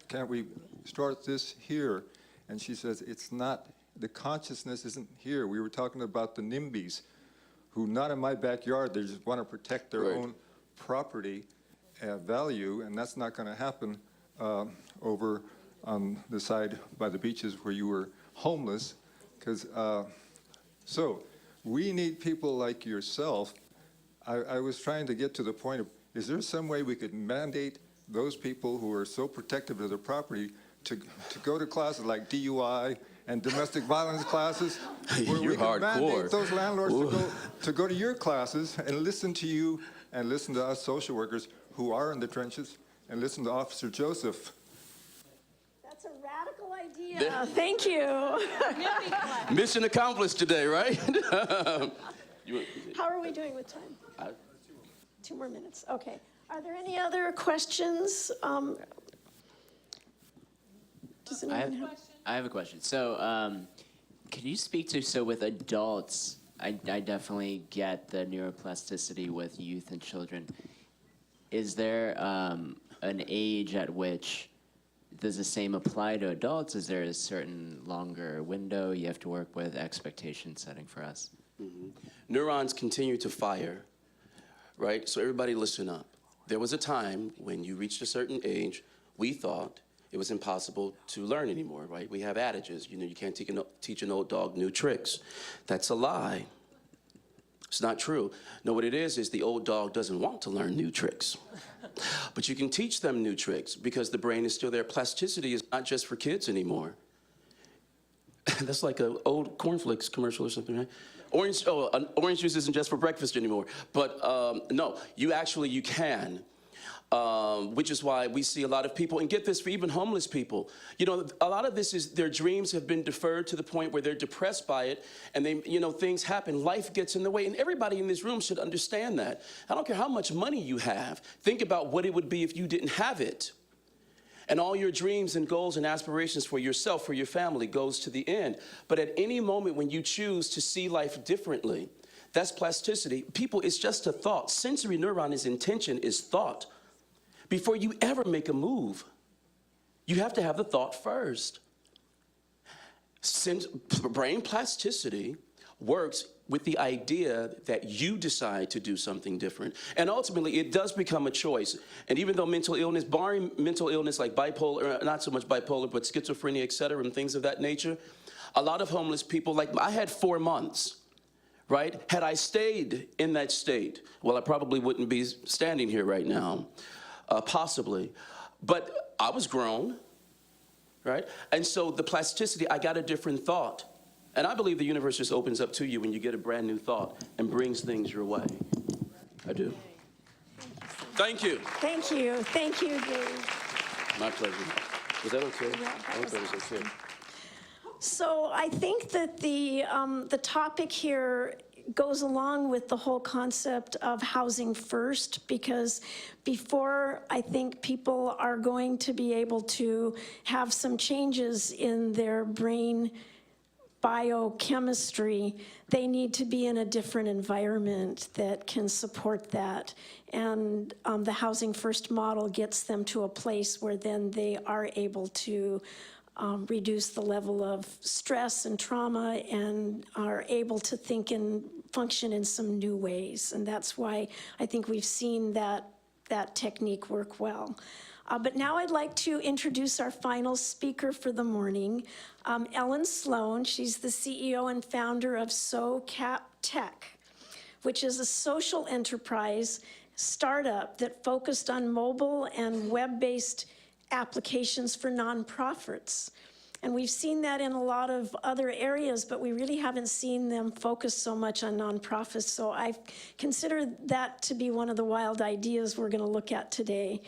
can't we start this here? And she says, it's not, the consciousness isn't here. We were talking about the NIMBYs, who not in my backyard, they just want to protect their own property value, and that's not going to happen over on the side by the beaches where you were homeless. So we need people like yourself. I was trying to get to the point of, is there some way we could mandate those people who are so protective of their property to go to classes like DUI and domestic violence classes? Where You're we can mandate hardcore. those landlords to go to your classes and listen to you and listen to us social workers who are in the trenches and listen to Officer Joseph. That's a radical idea. Thank you. Mission accomplished today, right? How are we doing with time? 2 more minutes. Okay. Are there any other questions? Does anyone have? I have a question. So, can you speak to, so with adults, I definitely get the neuroplasticity with youth and children. Is there an age at which does the same apply to adults? Is there a certain longer window you have to work with, expectation setting for us? Mm-hmm. Neurons continue to fire, right? So everybody listen up. There was a time when you reached a certain age, we thought it was impossible to learn anymore, right? We have adages, you know, you can't teach an old dog new tricks. That's a lie. It's not true. No, what it is the old dog doesn't want to learn new tricks. But you can teach them new tricks because the brain is still there. Plasticity is not just for kids anymore. That's like an old cornflakes commercial or something, right? Orange juice isn't just for breakfast anymore. But no, you can. Which is why we see a lot of people, and get this, for even homeless people, you know, a lot of this is their dreams have been deferred to the point where they're depressed by it, and they, you know, things happen, life gets in the way, and everybody in this room should understand that. I don't care how much money you have, think about what it would be if you didn't have it. And all your dreams and goals and aspirations for yourself, for your family, goes to the end. But at any moment when you choose to see life differently, that's plasticity. People, it's just a thought. Sensory neuron is intention, is thought. Before you ever make a move, you have to have the thought first. Since brain plasticity works with the idea that you decide to do something different. And ultimately, it does become a choice. And even though mental illness, barring mental illness like bipolar, not so much bipolar, but schizophrenia, et cetera, and things of that nature, a lot of homeless people, like I had 4 months, right? Had I stayed in that state, well, I probably wouldn't be standing here right now. Possibly, but I was grown, right? And so the plasticity, I got a different thought. And I believe the universe just opens up to you when you get a brand new thought and brings things your way. I do. Thank you. Thank you. Thank you, Dave. My pleasure. Was that okay? I hope that was okay. So I think that the topic here goes along with the whole concept of housing first, because before I think people are going to be able to have some changes in their brain biochemistry, they need to be in a different environment that can support that. And the housing first model gets them to a place where then they are able to reduce the level of stress and trauma and are able to think and function in some new ways. And that's why I think we've seen that technique work well. But now I'd like to introduce our final speaker for the morning, Ellen Sloan. She's the CEO and founder of SoCap Tech, which is a social enterprise startup that focused on mobile and web-based applications for nonprofits. And we've seen that in a lot of other areas, but we really haven't seen them focus so much on nonprofits. So I consider that to be one of the wild ideas we're going to look at today.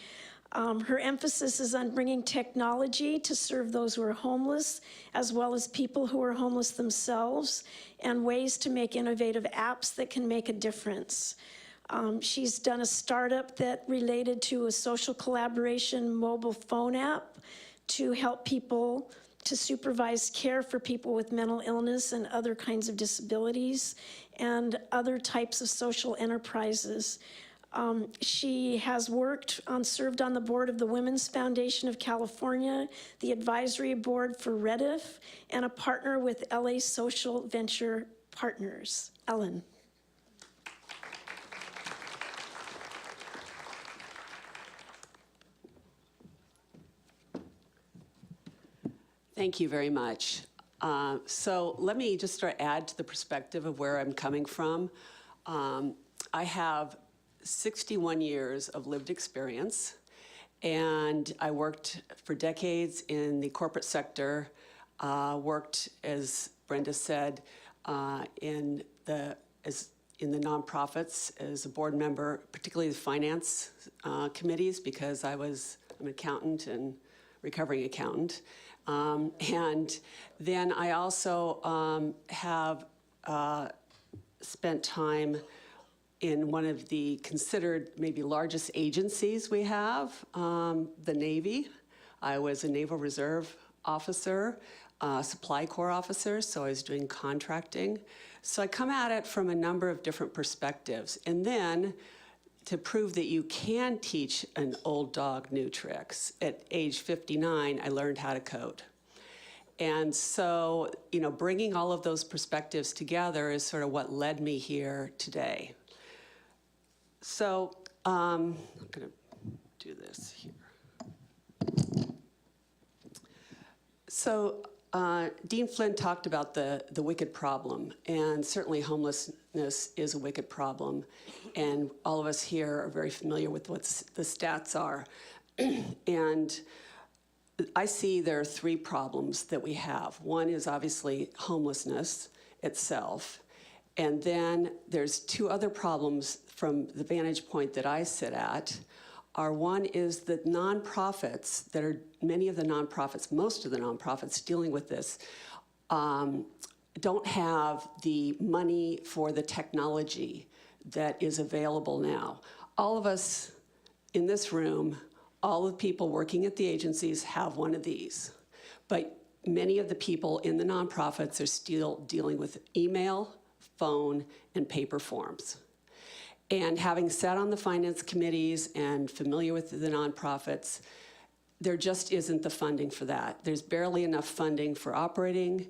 Her emphasis is on bringing technology to serve those who are homeless, as well as people who are homeless themselves, and ways to make innovative apps that can make a difference. She's done a startup that related to a social collaboration mobile phone app to help people to supervise care for people with mental illness and other kinds of disabilities and other types of social enterprises. She has served on the board of the Women's Foundation of California, the advisory board for Rediff, and a partner with LA Social Venture Partners. Ellen. Thank you very much. So let me just add to the perspective of where I'm coming from. I have 61 years of lived experience, and I worked for decades in the corporate sector, worked, as Brenda said, in the nonprofits as a board member, particularly the finance committees, because I'm an accountant and recovering accountant. And then I also have spent time in one of the considered maybe largest agencies we have, the Navy. I was a Naval Reserve officer, Supply Corps officer, so I was doing contracting. So I come at it from a number of different perspectives. And then to prove that you can teach an old dog new tricks, at age 59, I learned how to code. And so, bringing all of those perspectives together is sort of what led me here today. So, I'm going to do this here. So, Dean Flynn talked about the wicked problem, and certainly homelessness is a wicked problem, and all of us here are very familiar with what the stats are. And I see there are three problems that we have. One is obviously homelessness itself, and then there's two other problems from the vantage point that I sit at. One is that nonprofits that are, most of the nonprofits dealing with this, don't have the money for the technology that is available now. All of us in this room, all the people working at the agencies have one of these, but many of the people in the nonprofits are still dealing with email, phone, and paper forms. And having sat on the finance committees and familiar with the nonprofits, there just isn't the funding for that. There's barely enough funding for operating,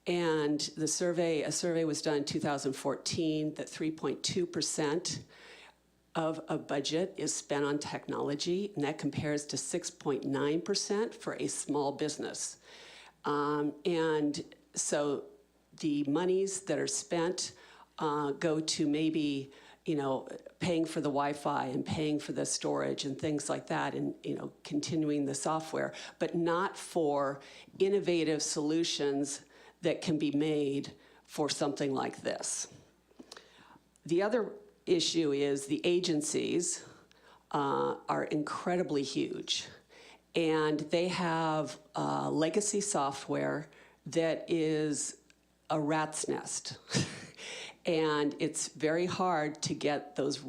and a survey was done in 2014 that 3.2% of a budget is spent on technology, and that compares to 6.9% for a small business. And so the monies that are spent go to maybe paying for the Wi-Fi and paying for the storage and things like that, and continuing the software, but not for innovative solutions that can be made for something like this. The other issue is the agencies are incredibly huge, and they have legacy software that is a rat's nest. And it's very hard to get those,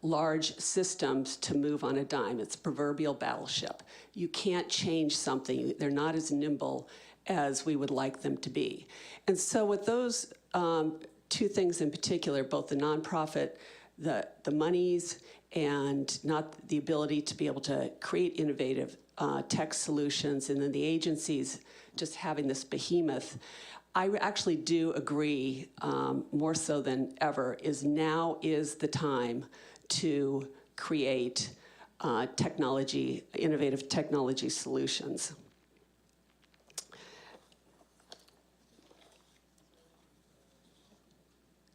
large systems to move on a dime. It's a proverbial battleship. You can't change something. They're not as nimble as we would like them to be. And so with those two things in particular, both the nonprofit, the monies, and not the ability to be able to create innovative tech solutions, and then the agencies just having this behemoth, I actually do agree, more so than ever, now is the time to create innovative technology solutions.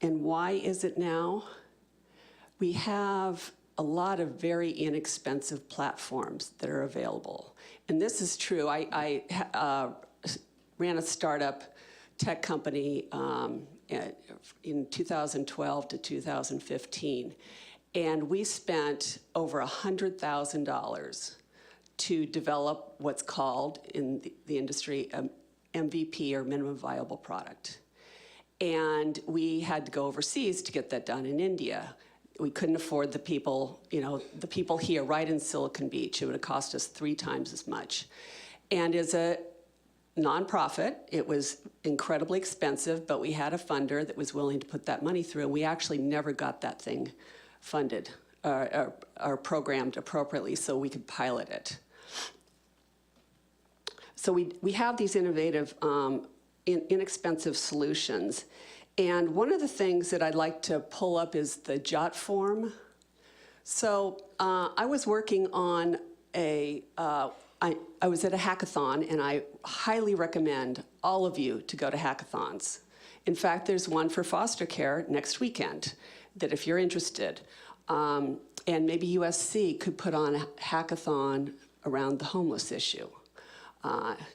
And why is it now? We have a lot of very inexpensive platforms that are available. And this is true. I ran a startup tech company in 2012 to 2015. And we spent over $100,000 to develop what's called in the industry MVP, or minimum viable product. And we had to go overseas to get that done in India. We couldn't afford the people, the people here right in Silicon Beach. It would have cost us 3 times as much. And as a nonprofit, it was incredibly expensive, but we had a funder that was willing to put that money through, and we actually never got that thing funded or programmed appropriately so we could pilot it. So we have these innovative, inexpensive solutions. And one of the things that I'd like to pull up is the JOT form. So I was working on I was at a hackathon, and I highly recommend all of you to go to hackathons. In fact, there's one for foster care next weekend that if you're interested, and maybe USC could put on a hackathon around the homeless issue.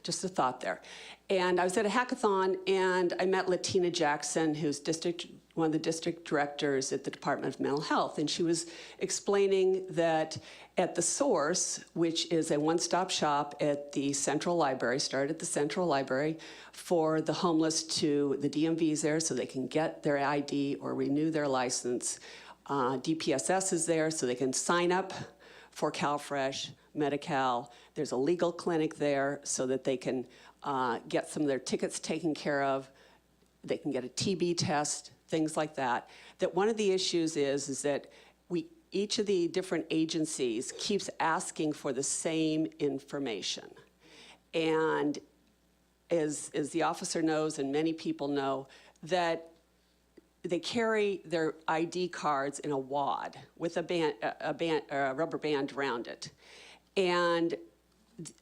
Just a thought there. And I was at a hackathon, and I met Latina Jackson, who's one of the district directors at the Department of Mental Health, and she was explaining that at the Source, which is a one-stop shop at the Central Library, started at the Central Library, for the homeless to the DMVs there so they can get their ID or renew their license. DPSS is there so they can sign up for CalFresh, Medi-Cal. There's a legal clinic there so that they can get some of their tickets taken care of. They can get a TB test, things like that. That one of the issues is that each of the different agencies keeps asking for the same information. And as the officer knows, and many people know, that they carry their ID cards in a wad with a rubber band around it. And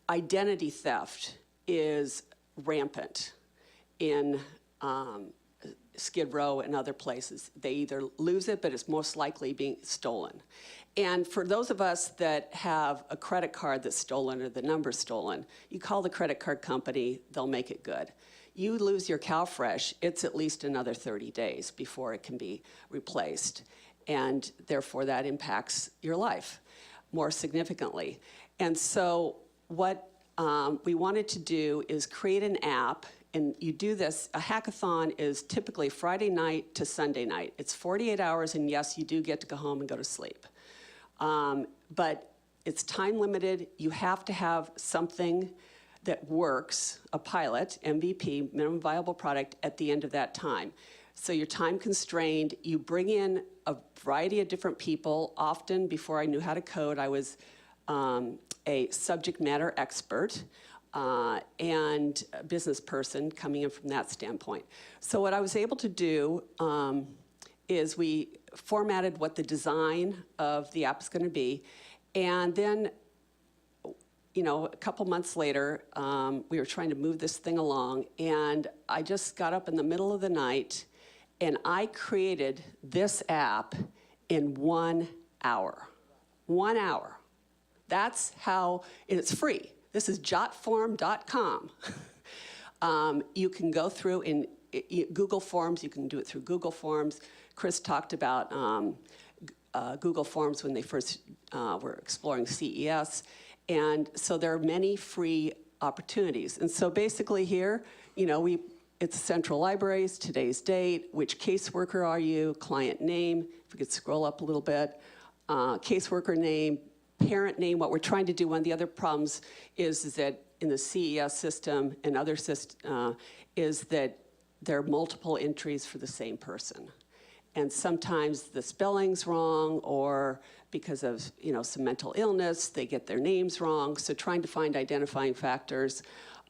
identity theft is rampant in Skid Row and other places. They either lose it, but it's most likely being stolen. And for those of us that have a credit card that's stolen or the number's stolen, you call the credit card company, they'll make it good. You lose your CalFresh, it's at least another 30 days before it can be replaced. And therefore that impacts your life more significantly. And so what we wanted to do is create an app. And you do this, a hackathon is typically Friday night to Sunday night. It's 48 hours, and yes, you do get to go home and go to sleep. But it's time limited. You have to have something that works, a pilot, MVP, minimum viable product, at the end of that time. So you're time constrained. You bring in a variety of different people. Often, before I knew how to code, I was a subject matter expert. And a business person coming in from that standpoint. So what I was able to do is we formatted what the design of the app is going to be, and then, a couple months later, we were trying to move this thing along, and I just got up in the middle of the night, and I created this app in 1 hour. 1 hour. That's how, and it's free. This is jotform.com. You can go through in Google Forms. You can do it through Google Forms. Chris talked about Google Forms when they first were exploring CES. And so there are many free opportunities. And so basically here, it's Central Libraries, today's date, which caseworker are you, client name, if we could scroll up a little bit, caseworker name, parent name. What we're trying to do, one of the other problems is that in the CES system and other systems, is that there are multiple entries for the same person. And sometimes the spelling's wrong, or because of some mental illness, they get their names wrong. So trying to find identifying factors,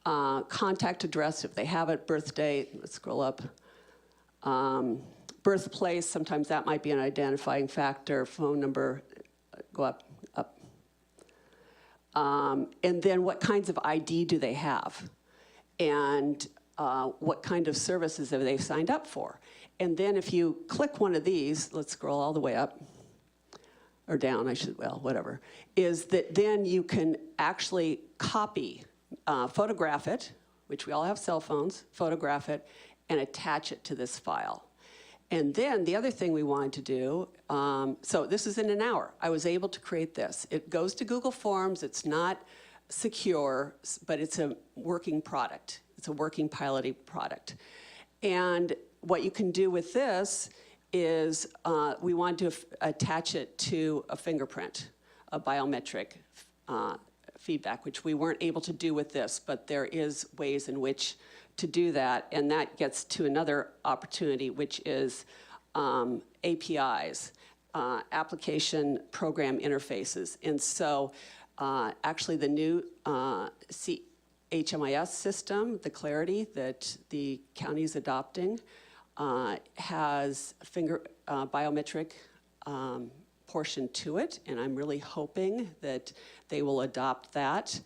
contact address if they have it, birth date, let's scroll up. Birthplace, sometimes that might be an identifying factor, phone number, go up. And then what kinds of ID do they have? And what kind of services have they signed up for? And then if you click one of these, let's scroll all the way up, or down, whatever, is that then you can actually copy, photograph it, which we all have cell phones, photograph it, and attach it to this file. And then the other thing we wanted to do, so this is in an hour. I was able to create this. It goes to Google Forms. It's not secure, but it's a working product. It's a working piloting product. And what you can do with this is we want to attach it to a fingerprint, a biometric feedback, which we weren't able to do with this, but there is ways in which to do that, and that gets to another opportunity, which is APIs, application program interfaces. And so actually the new HMIS system, the Clarity that the county is adopting, has biometric portion to it, and I'm really hoping that they will adopt that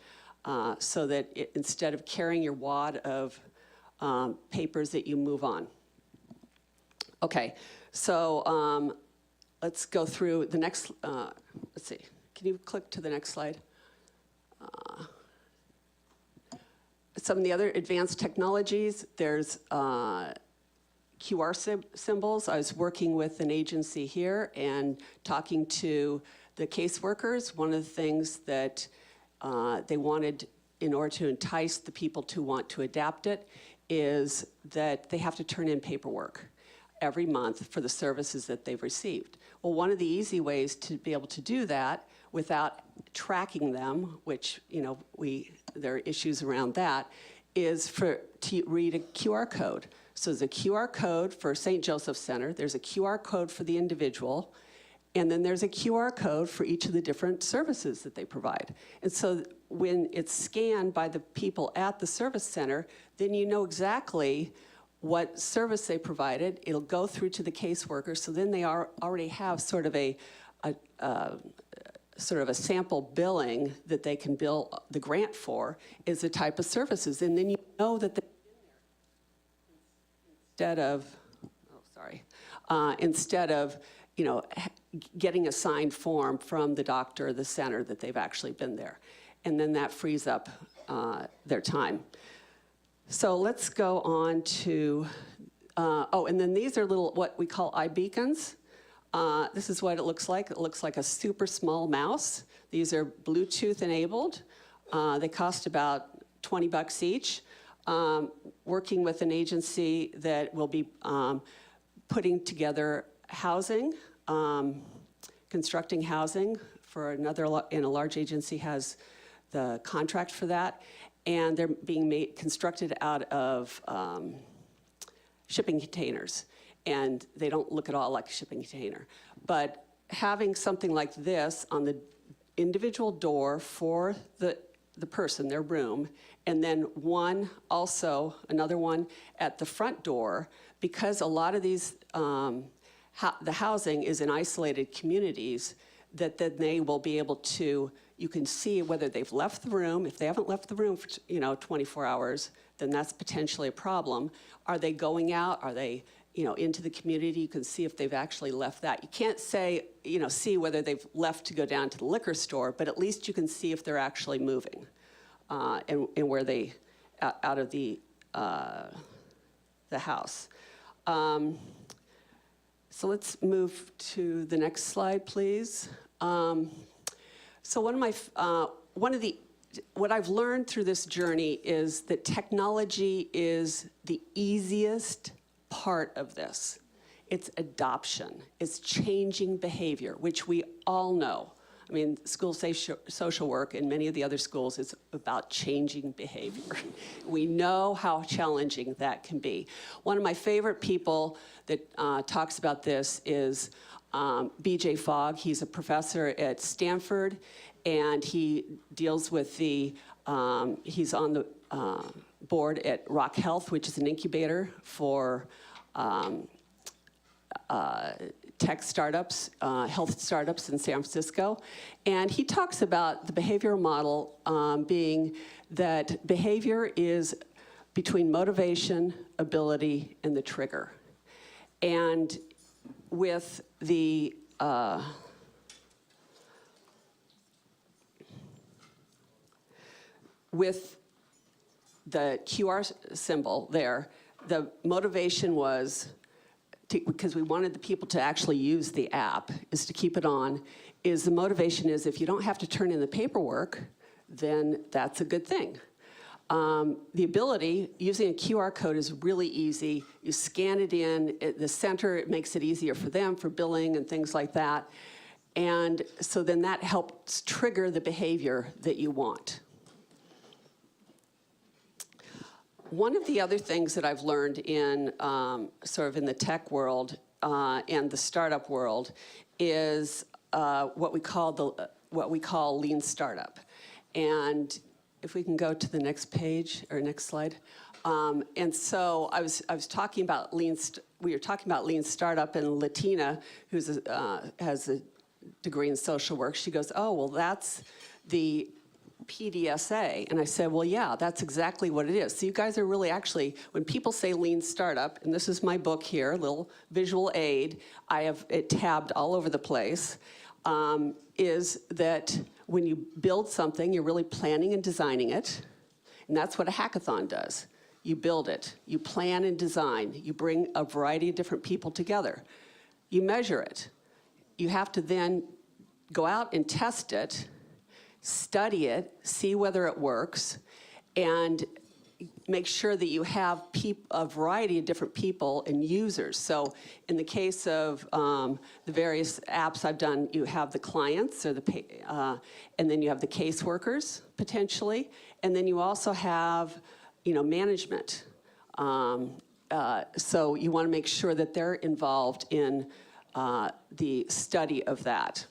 so that instead of carrying your wad of papers that you move on. Okay, so let's go through the next, let's see, can you click to the next slide? Some of the other advanced technologies, there's QR symbols. I was working with an agency here and talking to the caseworkers. One of the things that they wanted in order to entice the people to want to adapt it is that they have to turn in paperwork every month for the services that they've received. Well, one of the easy ways to be able to do that without tracking them, which, you know, there are issues around that, is to read a QR code. So there's a QR code for St. Joseph Center, there's a QR code for the individual, and then there's a QR code for each of the different services that they provide. And so when it's scanned by the people at the service center, then you know exactly what service they provided. It'll go through to the caseworker, so then they already have sort of a sample billing that they can bill the grant for is the type of services. And then you know that instead of you know, getting a signed form from the doctor or the center that they've actually been there. And then that frees up their time. So let's go on to, and then these are little, what we call iBeacons. This is what it looks like. It looks like a super small mouse. These are Bluetooth enabled. They cost about $20 each. Working with an agency that will be putting together housing, constructing housing for another, and a large agency has the contract for that. And they're being constructed out of shipping containers. And they don't look at all like a shipping container. But having something like this on the individual door for the person, their room, and then another one at the front door, because a lot of these, the housing is in isolated communities, that then they will be able to, you can see whether they've left the room. If they haven't left the room for 24 hours, then that's potentially a problem. Are they going out? Are they into the community? You can see if they've actually left that. You can't say, see whether they've left to go down to the liquor store, but at least you can see if they're actually moving and where they, out of the house. So let's move to the next slide, please. So what I've learned through this journey is that technology is the easiest part of this. It's adoption. It's changing behavior, which we all know. I mean, school safe social work and many of the other schools is about changing behavior. We know how challenging that can be. One of my favorite people that talks about this is B.J. Fogg. He's a professor at Stanford, and he deals with he's on the board at Rock Health, which is an incubator for tech startups, health startups in San Francisco. And he talks about the behavioral model being that behavior is between motivation, ability, and the trigger. And with the QR symbol there, the motivation was because we wanted the people to actually use the app, is to keep it on, is the motivation is if you don't have to turn in the paperwork, then that's a good thing. The ability, using a QR code is really easy. You scan it in, the center, it makes it easier for them for billing and things like that. And so then that helps trigger the behavior that you want. One of the other things that I've learned in sort of in the tech world and the startup world is what we call lean startup. And if we can go to the next page or next slide. And so I was talking about we were talking about lean startup, and Latina, who's has a degree in social work, she goes, oh, well, that's the PDSA. And I said, well, yeah, that's exactly what it is. So you guys are really actually, when people say lean startup, and this is my book here, little visual aid, I have it tabbed all over the place, is that when you build something, you're really planning and designing it. And that's what a hackathon does. You build it, you plan and design, you bring a variety of different people together. You measure it. You have to then go out and test it, study it, see whether it works, and make sure that you have a variety of different people and users. So in the case of the various apps I've done, you have the clients or and then you have the caseworkers potentially, and then you also have, management. So you want to make sure that they're involved in the study of that.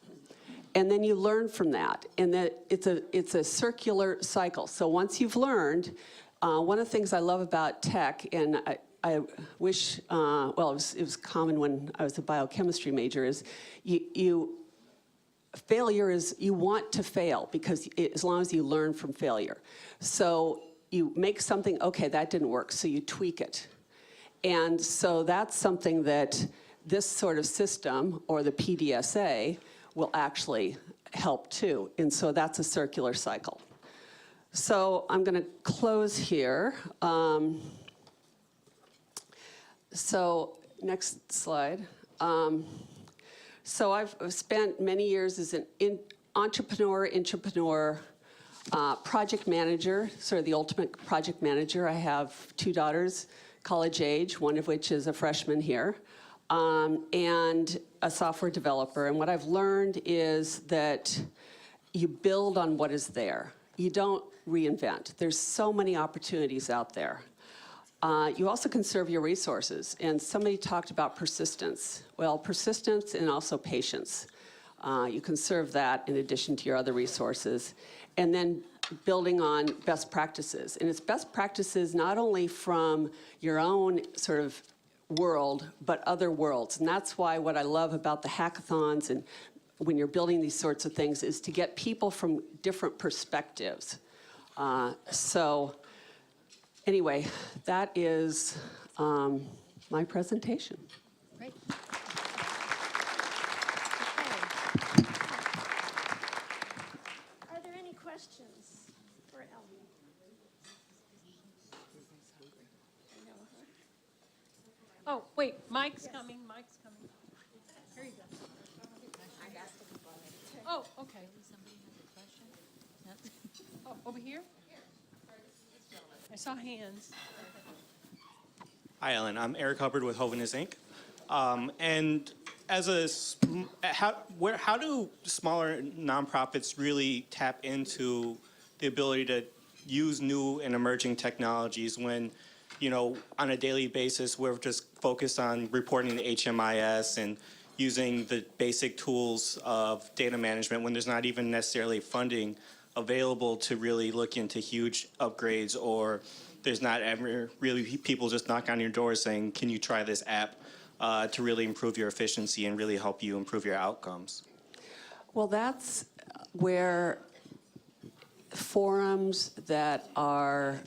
And then you learn from that, and that it's a circular cycle. So once you've learned, one of the things I love about tech, and I wish, it was common when I was a biochemistry major, is failure is, you want to fail, because as long as you learn from failure. So you make something, okay, that didn't work, so you tweak it. And so that's something that this sort of system, or the PDSA, will actually help too. And so that's a circular cycle. So I'm going to close here. So next slide. So I've spent many years as an intrapreneur, project manager, sort of the ultimate project manager. I have 2 daughters, college age, one of which is a freshman here, and a software developer. And what I've learned is that you build on what is there. You don't reinvent. There's so many opportunities out there. You also conserve your resources. And somebody talked about persistence. Well, persistence and also patience. You conserve that in addition to your other resources. And then building on best practices. And it's best practices not only from your own sort of world, but other worlds. And that's why what I love about the hackathons and when you're building these sorts of things is to get people from different perspectives. So anyway, that is my presentation. Great. Are there any questions for Ellen? Oh, wait, Mike's coming, Mike's coming. Here you go. Oh, okay. Somebody has a question? Oh, over here? I saw hands. Hi, Ellen. I'm Eric Hubbard with Hoveness Inc. And as how do smaller nonprofits really tap into the ability to use new and emerging technologies when, on a daily basis, we're just focused on reporting to HMIS and using the basic tools of data management when there's not even necessarily funding available to really look into huge upgrades, or there's not ever really people just knock on your door saying, can you try this app to really improve your efficiency and really help you improve your outcomes? Well, that's where forums that are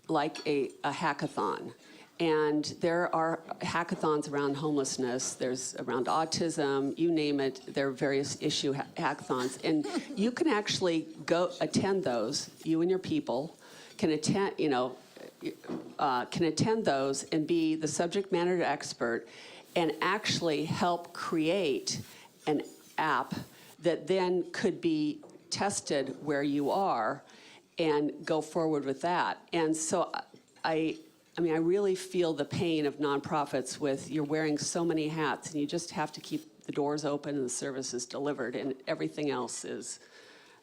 like a hackathon. And there are hackathons around homelessness, there's around autism, you name it, there are various issue hackathons. And you can actually go attend those, you and your people can attend, can attend those and be the subject matter expert and actually help create an app that then could be tested where you are and go forward with that. And so I mean, I really feel the pain of nonprofits with you're wearing so many hats and you just have to keep the doors open and the services delivered and everything else is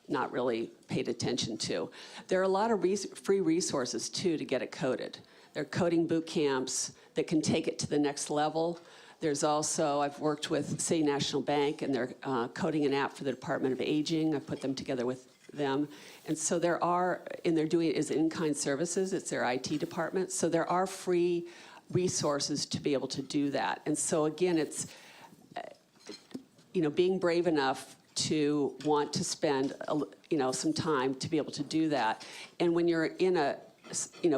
not really paid attention to. There are a lot of free resources too to get it coded. There are coding boot camps that can take it to the next level. There's also, I've worked with City National Bank and they're coding an app for the Department of Aging. I've put them together with them. And so there are, and they're doing it as in-kind services, it's their IT department. So there are free resources to be able to do that. And so again, it's, being brave enough to want to spend, some time to be able to do that. And when you're in a,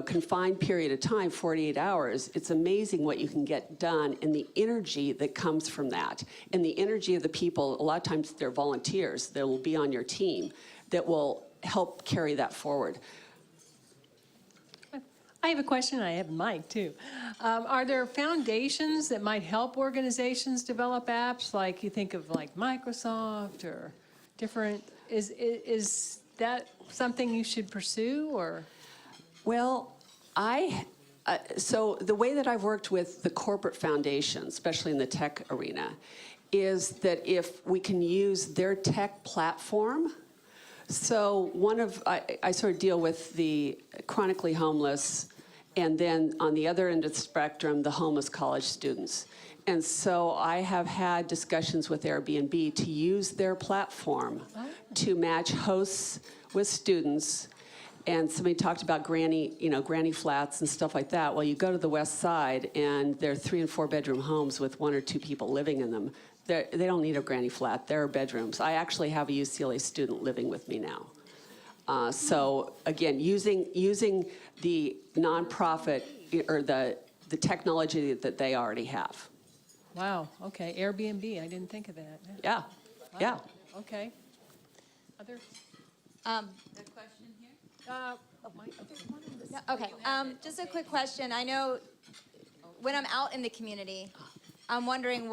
confined period of time, 48 hours, it's amazing what you can get done and the energy that comes from that. And the energy of the people, a lot of times they're volunteers that will be on your team that will help carry that forward. I have a question, I have a mic too. Are there foundations that might help organizations develop apps, like you think of like Microsoft or different, is that something you should pursue or? Well, so the way that I've worked with the corporate foundations, especially in the tech arena, is that if we can use their tech platform. So I sort of deal with the chronically homeless, and then on the other end of the spectrum, the homeless college students. And so I have had discussions with Airbnb to use their platform to match hosts with students. And somebody talked about granny flats and stuff like that. Well, you go to the West Side, and they're 3- and 4-bedroom homes with 1 or 2 people living in them. They don't need a granny flat. There are bedrooms. I actually have a UCLA student living with me now. So again, using the nonprofit or the technology that they already have. Wow, okay, Airbnb, I didn't think of that. Yeah, Wow. yeah. Okay. Other? The question here? Okay, just a quick question. I know when I'm out in the community, I'm wondering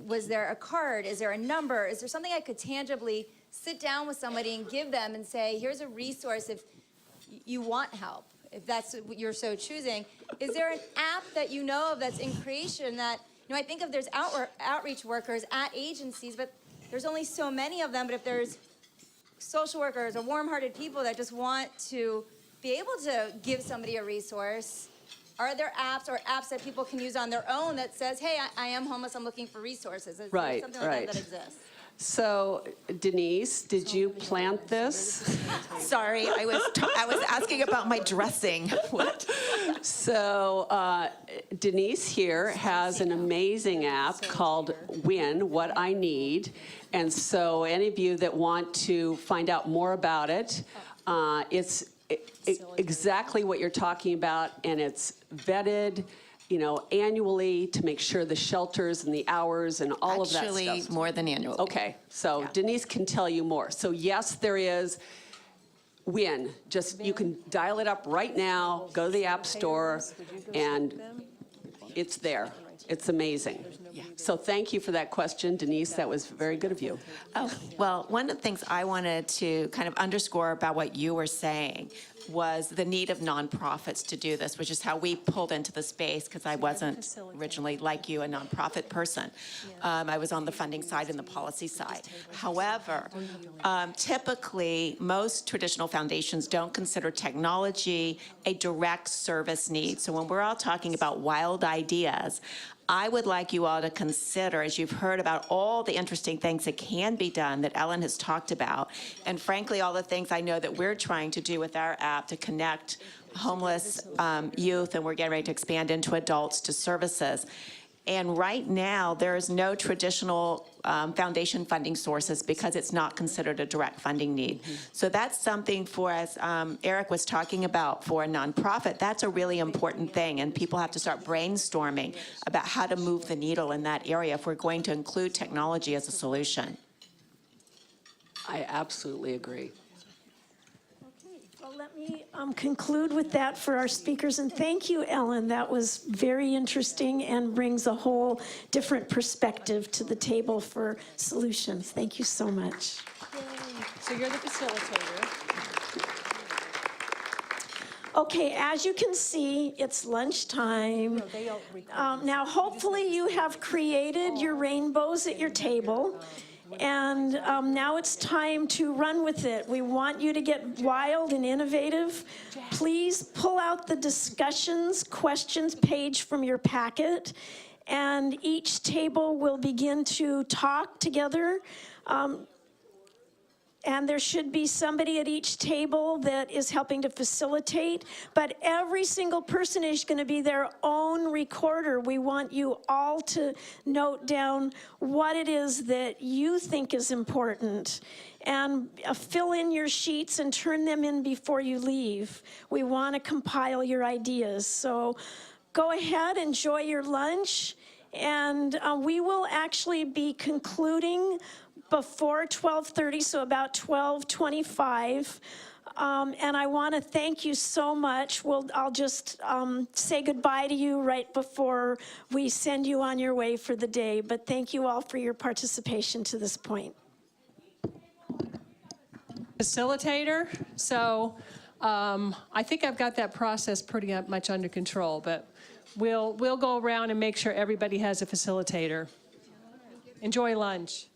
was there a card? Is there a number? Is there something I could tangibly sit down with somebody and give them and say, here's a resource if you want help, if that's what you're so choosing. Is there an app that you know of that's in creation that, I think of there's outreach workers at agencies, but there's only so many of them, but if there's social workers or warm-hearted people that just want to be able to give somebody a resource, are there apps or apps that people can use on their own that says, hey, I am homeless, I'm looking for resources? Is there something like that exists? So, Denise, did you plant this? Sorry, I was asking about my dressing. What? So, Denise here has an amazing app called Win, What I Need. And so any of you that want to find out more about it, it's exactly what you're talking about, and it's vetted, annually to make sure the shelters and the hours and all of that stuff. Actually, more than annually. Okay, so Denise can tell you more. So yes, there is Win. Just, you can dial it up right now, go to the App Store, and it's there. It's amazing. Yeah. So thank you for that question, Denise. That was very good of you. Oh, well, one of the things I wanted to kind of underscore about what you were saying was the need of nonprofits to do this, which is how we pulled into the space, because I wasn't originally, like you, a nonprofit person. I was on the funding side and the policy side. However, typically, most traditional foundations don't consider technology a direct service need. So when we're all talking about wild ideas, I would like you all to consider, as you've heard about all the interesting things that can be done that Ellen has talked about, and frankly, all the things I know that we're trying to do with our app to connect homeless youth, and we're getting ready to expand into adults to services. And right now, there is no traditional foundation funding sources because it's not considered a direct funding need. So that's something for, as Eric was talking about, for a nonprofit, that's a really important thing. And people have to start brainstorming about how to move the needle in that area if we're going to include technology as a solution. I absolutely agree. Okay, well, let me conclude with that for our speakers. And thank you, Ellen. That was very interesting and brings a whole different perspective to the table for solutions. Thank you so much. So you're the facilitator. Okay, as you can see, it's lunchtime. Now, hopefully you have created your rainbows at your table. And now it's time to run with it. We want you to get wild and innovative. Please pull out the discussions questions page from your packet. And each table will begin to talk together. And there should be somebody at each table that is helping to facilitate, but every single person is going to be their own recorder. We want you all to note down what it is that you think is important and fill in your sheets and turn them in before you leave. We want to compile your ideas. So go ahead, enjoy your lunch, and we will actually be concluding before 12:30, so about 12:25. And I want to thank you so much. I'll just say goodbye to you right before we send you on your way for the day. But thank you all for your participation to this point. Facilitator. So I think I've got that process pretty much under control, but we'll go around and make sure everybody has a facilitator. Enjoy lunch.